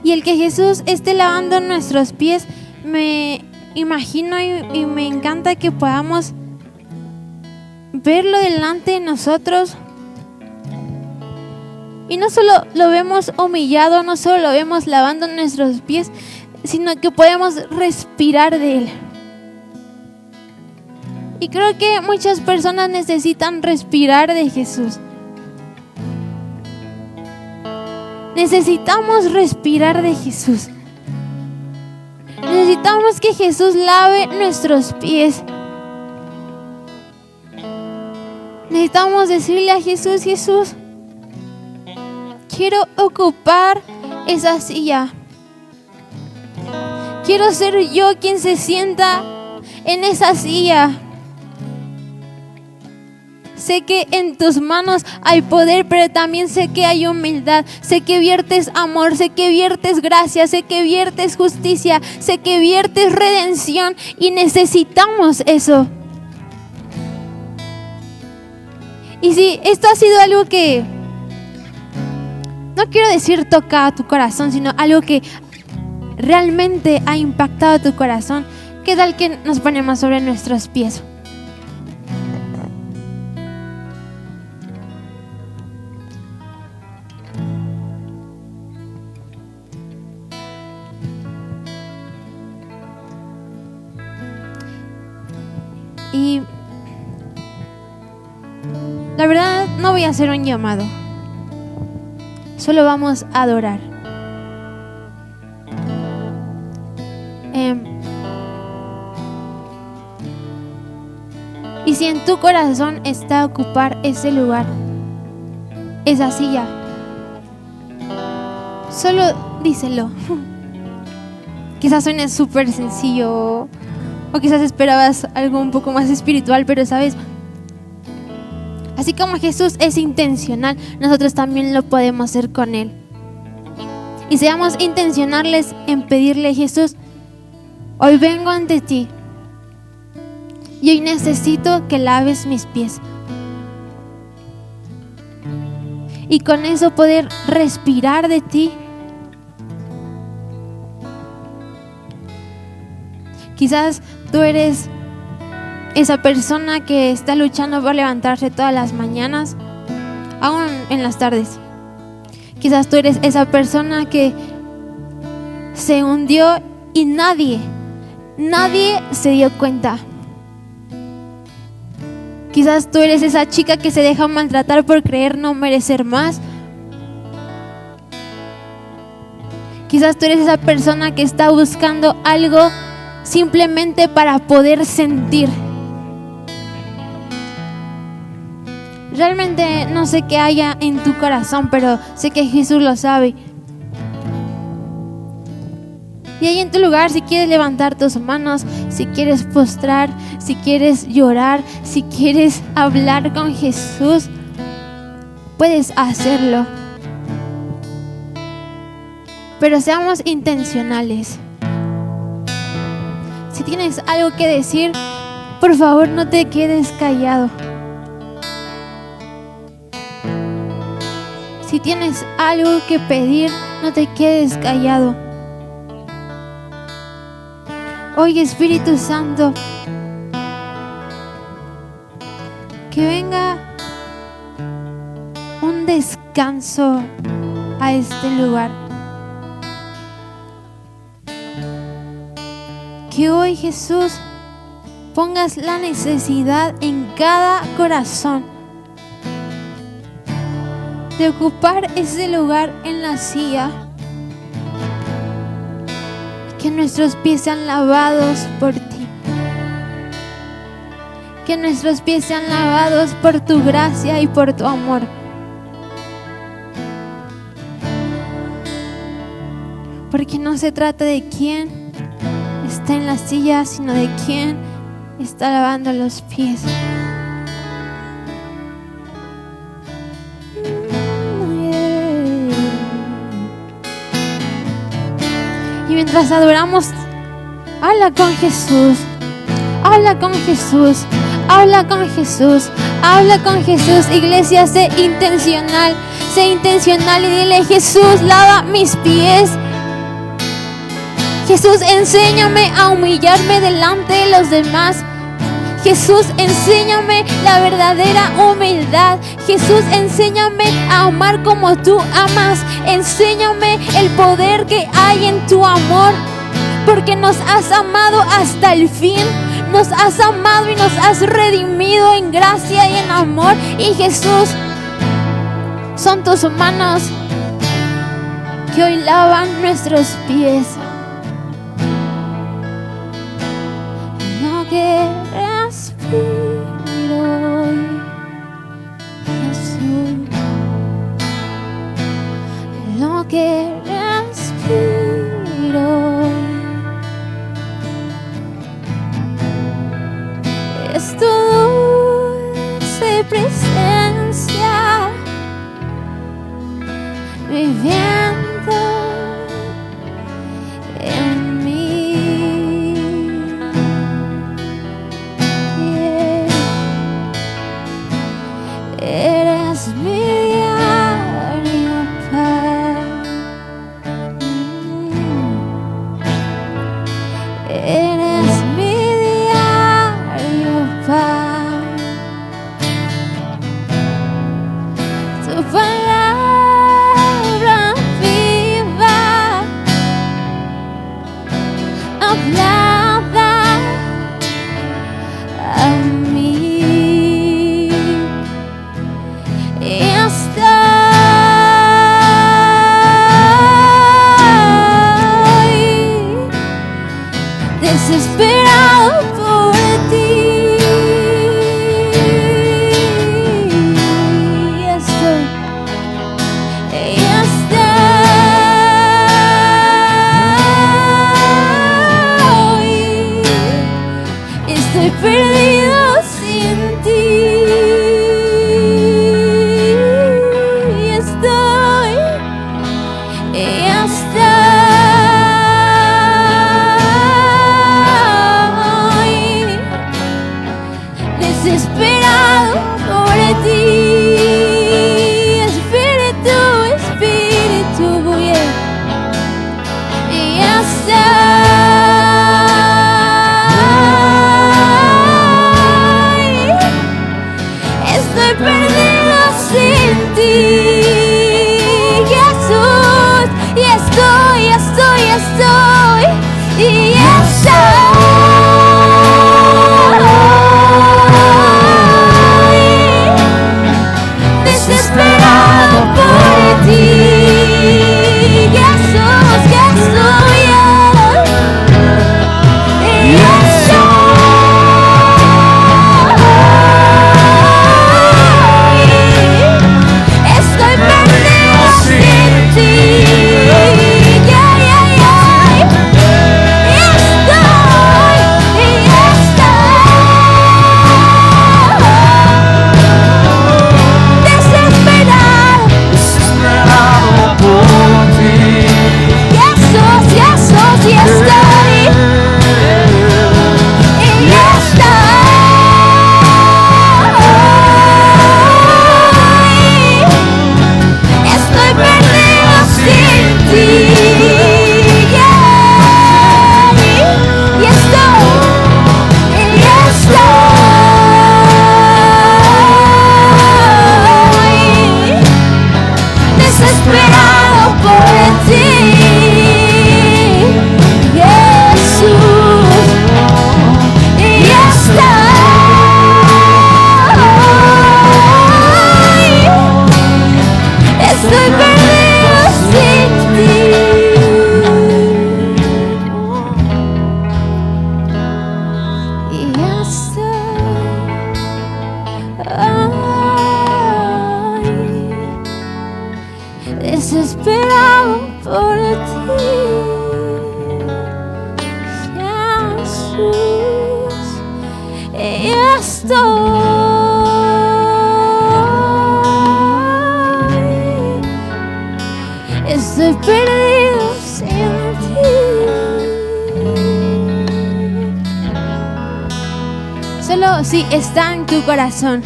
Y el que Jesús esté lavando nuestros pies, me imagino y me encanta que podamos verlo delante de nosotros. Y no solo lo vemos humillado, no solo lo vemos lavando nuestros pies, sino que podemos respirar de Él. Y creo que muchas personas necesitan respirar de Jesús. Necesitamos respirar de Jesús. Necesitamos que Jesús lave nuestros pies. Necesitamos decirle a Jesús: Jesús, quiero ocupar esa silla. Quiero ser yo quien se sienta en esa silla. Sé que en tus manos hay poder, pero también sé que hay humildad. Sé que viertes amor, sé que viertes gracia, sé que viertes justicia, sé que viertes redención, y necesitamos eso. Y si esto ha sido algo que, no quiero decir toca tu corazón, sino algo que realmente ha impactado tu corazón, ¿qué tal que nos ponemos sobre nuestros pies? Y la verdad no voy a hacer un llamado, solo vamos a adorar. Y si en tu corazón está ocupar ese lugar, esa silla, solo díselo. Quizás suene súper sencillo, o quizás esperabas algo un poco más espiritual, pero sabes, así como Jesús es intencional, nosotros también lo podemos hacer con Él. Y seamos intencionales en pedirle: Jesús, Hoy vengo ante ti y hoy necesito que laves mis pies. Y con eso poder respirar de ti. Quizás tú eres esa persona que está luchando por levantarse todas las mañanas, aún en las tardes. Quizás tú eres esa persona que se hundió y nadie se dio cuenta. Quizás tú eres esa chica que se deja maltratar por creer no merecer más. Quizás tú eres esa persona que está buscando algo simplemente para poder sentir. Realmente no sé qué haya en tu corazón, pero sé que Jesús lo sabe. Y ahí en tu lugar, si quieres levantar tus manos, si quieres postrar, si quieres llorar, si quieres hablar con Jesús, puedes hacerlo. Pero seamos intencionales. Si tienes algo que decir, por favor no te quedes callado. Si tienes algo que pedir, no te quedes callado. Hoy, Espíritu Santo, que venga un descanso a este lugar. Que hoy, Jesús, pongas la necesidad en cada corazón de ocupar ese lugar en la silla. Que nuestros pies sean lavados por ti. Que nuestros pies sean lavados por tu gracia y por tu amor. Porque no se trata de quién está en la silla, sino de quién está lavando los pies. Y mientras adoramos, habla con Jesús, habla con Jesús, habla con Jesús, habla con Jesús. Iglesia, sé intencional y dile: Jesús, lava mis pies. Jesús, enséñame a humillarme delante de los demás. Jesús, enséñame la verdadera humildad. Jesús, enséñame a amar como tú amas. Enséñame el poder que hay en tu amor, porque nos has amado hasta el fin. Nos has amado y nos has redimido en gracia y en amor. Y Jesús, son tus manos que hoy lavan nuestros pies. No que respiro hoy, Jesús, lo que respiro hoy es tu dulce presencia viviendo en mí. Eres mi diario pan. Eres mi diario pan. Tu palabra viva, hablada a mí. Y perdido sin ti, Jesús. Y estoy, y estoy desesperado por ti, Jesús, estoy, y estoy perdido sin ti, desesperado por ti, Jesús, y estoy perdido sin ti. Solo si está en tu corazón.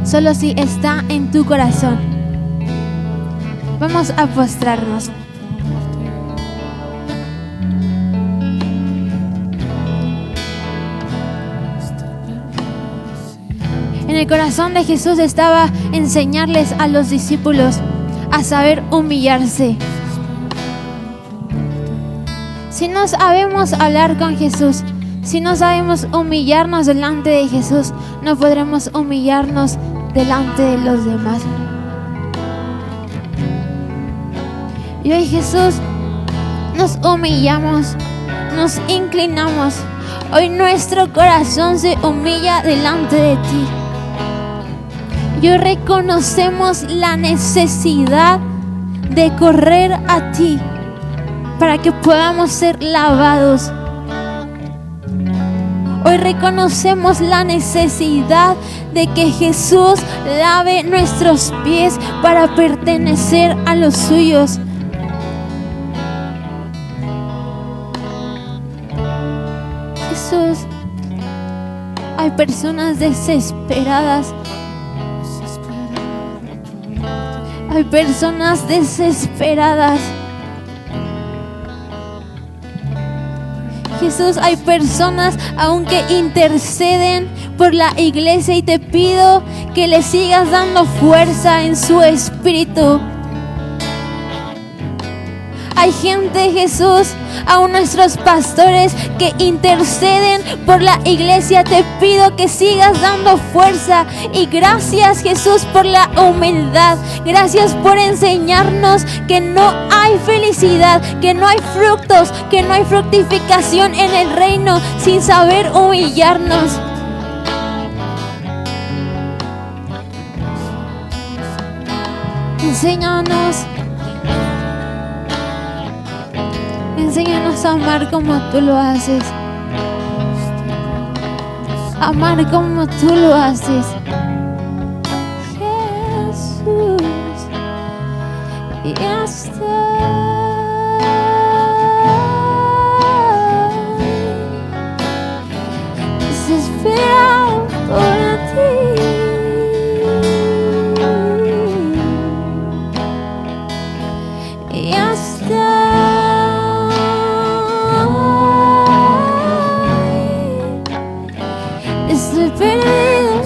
Solo si está en tu corazón. Vamos a postrarnos. En el corazón de Jesús estaba enseñarles a los discípulos a saber humillarse. Si no sabemos hablar con Jesús, si no sabemos humillarnos delante de Jesús, no podremos humillarnos delante de los demás. Y hoy, Jesús, nos humillamos, nos inclinamos. Hoy nuestro corazón se humilla delante de ti. Y hoy reconocemos la necesidad de correr a ti para que podamos ser lavados. Hoy reconocemos la necesidad de que Jesús lave nuestros pies para pertenecer a los suyos. Jesús, hay personas desesperadas. Hay personas desesperadas. Jesús, hay personas aún que interceden por la iglesia y te pido que le sigas dando fuerza en su espíritu. Hay gente, Jesús, aún nuestros pastores que interceden por la iglesia. Te pido que sigas dando fuerza. Y gracias, Jesús, por la humildad. Gracias por enseñarnos que no hay felicidad, que no hay frutos, que no hay fructificación en el reino sin saber humillarnos. Enséñanos a amar como tú lo haces. Amar como tú lo haces. Jesús, y estoy desesperado por ti. Y estoy perdido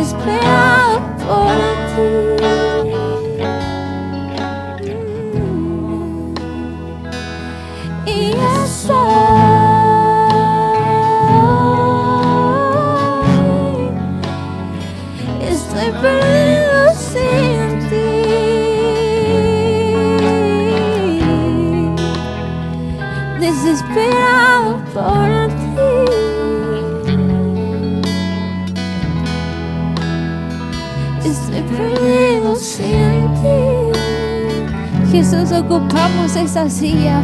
desesperado por ti. Y estoy perdido sin ti. Desesperado por ti. Estoy perdido sin ti. Jesús, ocupamos esa silla.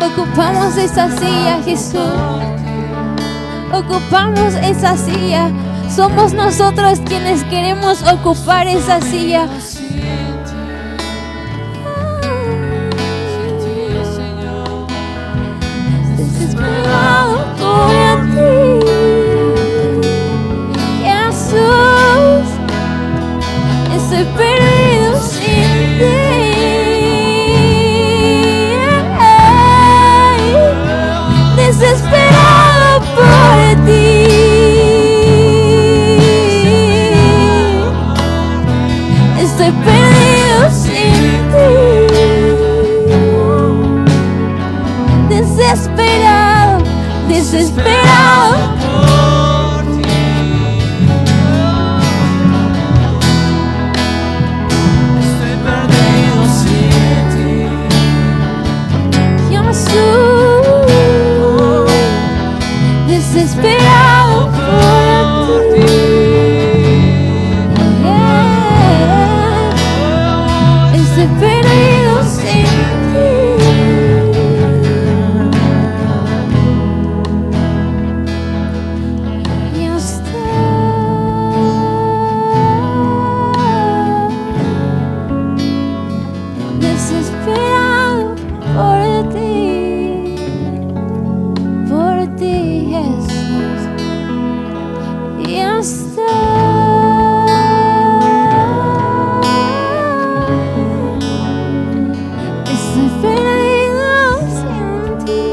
Ocupamos esa silla, Jesús. Ocupamos esa silla. Somos nosotros quienes queremos ocupar esa silla. Desesperado por ti, Jesús. Estoy perdido sin ti. Desesperado por ti. Estoy perdido sin ti. Desesperado, desesperado por ti. Estoy perdido sin ti. Jesús, desesperado por ti. Estoy perdido sin ti. Desesperado por ti, Jesús. Y estoy perdido sin ti.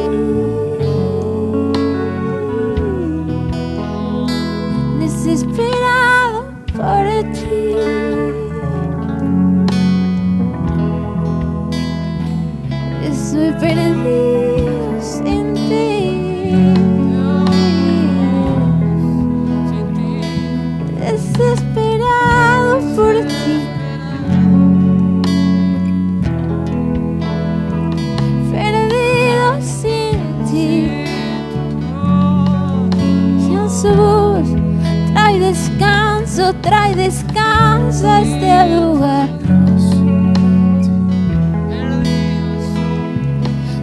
Desesperado por ti. Estoy perdido sin ti. Desesperado por ti. Perdido sin ti. Jesús, trae descanso a este lugar.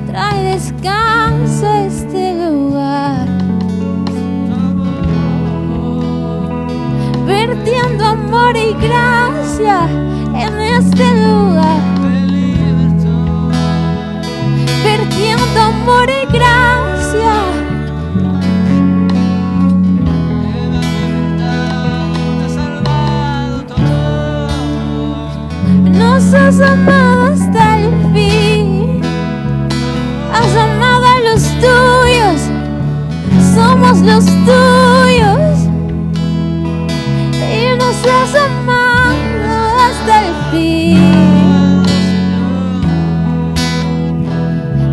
Trae descanso a este lugar. Vertiendo amor y gracia en este lugar. Vertiendo amor y gracia. Nos has amado hasta el fin. Has amado a los tuyos. Somos los tuyos. Y nos has amado hasta el fin.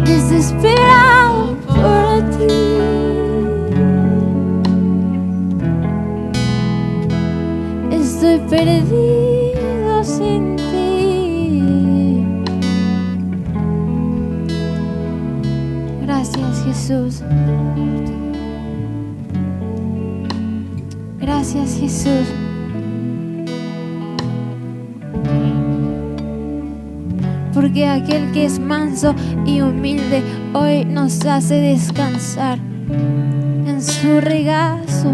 Desesperado por ti. Estoy perdido sin ti. Gracias, Jesús. Gracias, Jesús. Porque aquel que es manso y humilde hoy nos hace descansar en su regazo.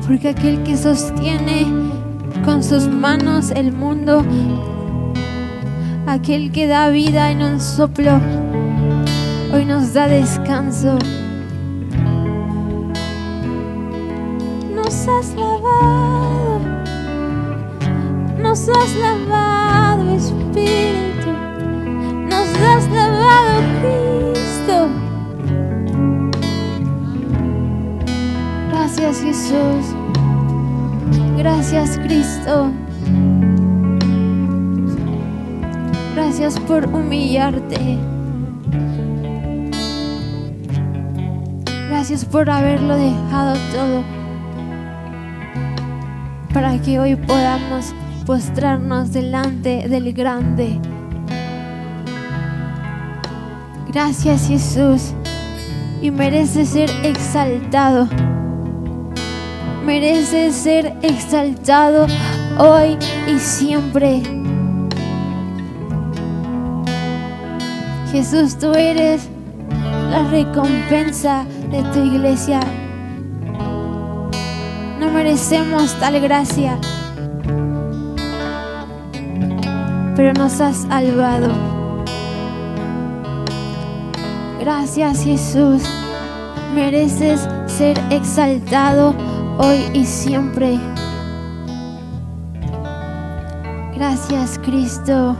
Porque aquel que sostiene con sus manos el mundo, aquel que da vida en un soplo, hoy nos da descanso. Nos has lavado, Espíritu, nos has lavado, Cristo. Gracias, Jesús. Gracias, Cristo. Gracias por humillarte. Gracias por haberlo dejado todo para que hoy podamos postrarnos delante del grande. Gracias, Jesús. Y mereces ser exaltado. Mereces ser exaltado hoy y siempre. Jesús, tú eres la recompensa de tu iglesia. No merecemos tal gracia, pero nos has salvado. Gracias, Jesús. Mereces ser exaltado hoy y siempre. Gracias, Cristo.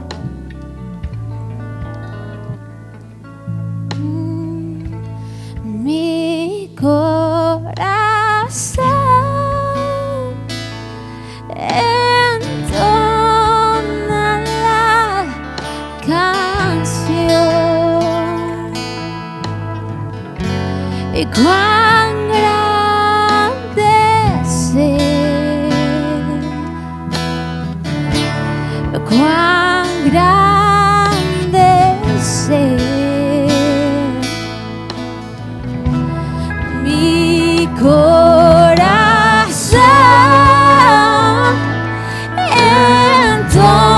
Mi corazón entona la canción. Y cuán grande ser, cuán grande ser. Mi corazón entona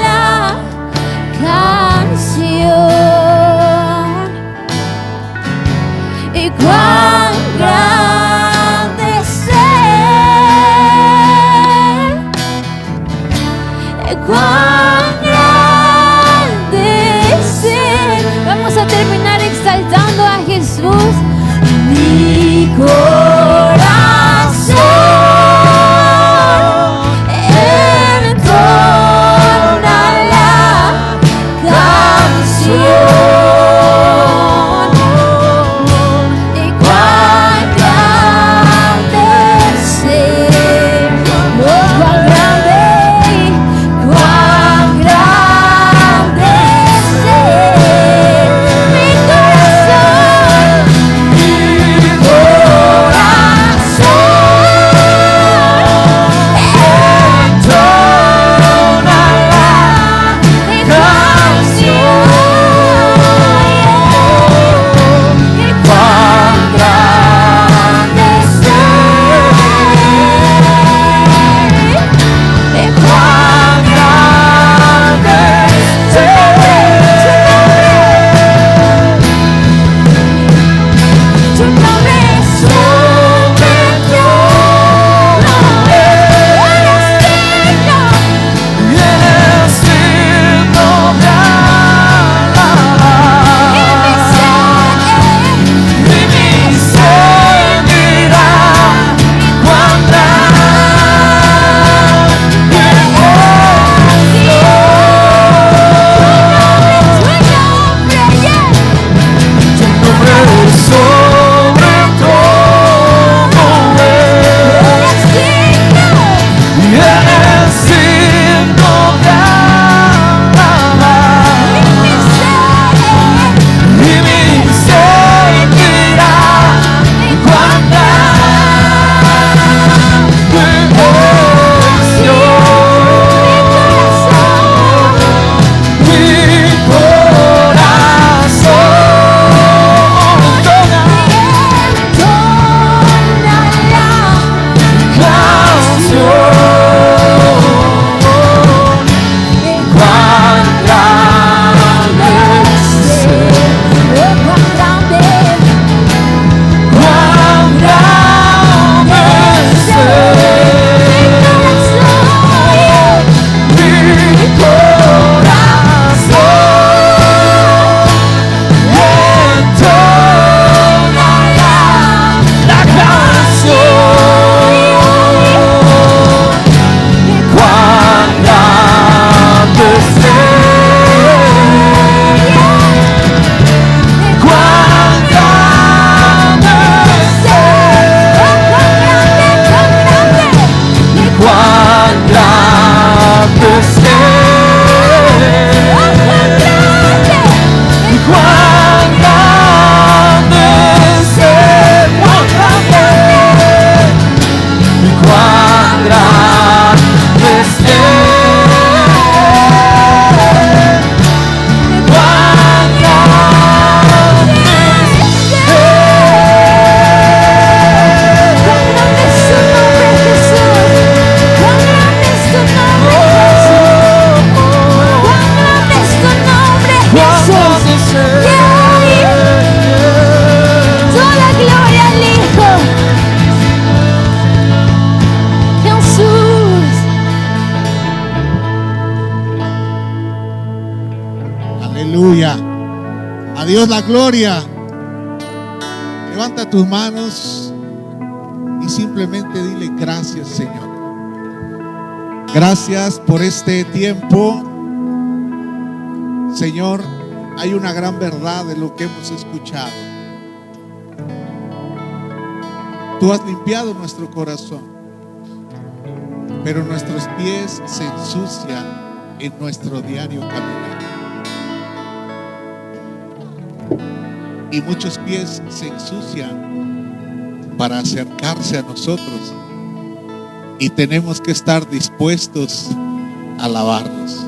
la canción. Y cuán grande ser, cuán grande ser. Vamos a terminar exaltando a Jesús. Mi corazón entona la canción. Y cuán grande ser, cuán grande ser. Mi corazón Dios la gloria. Levanta tus manos y simplemente dile gracias, Señor. Gracias por este tiempo. Señor, hay una gran verdad de lo que hemos escuchado. Tú has limpiado nuestro corazón, pero nuestros pies se ensucian en nuestro diario caminar. Y muchos pies se ensucian para acercarse a nosotros, y tenemos que estar dispuestos a lavarlos.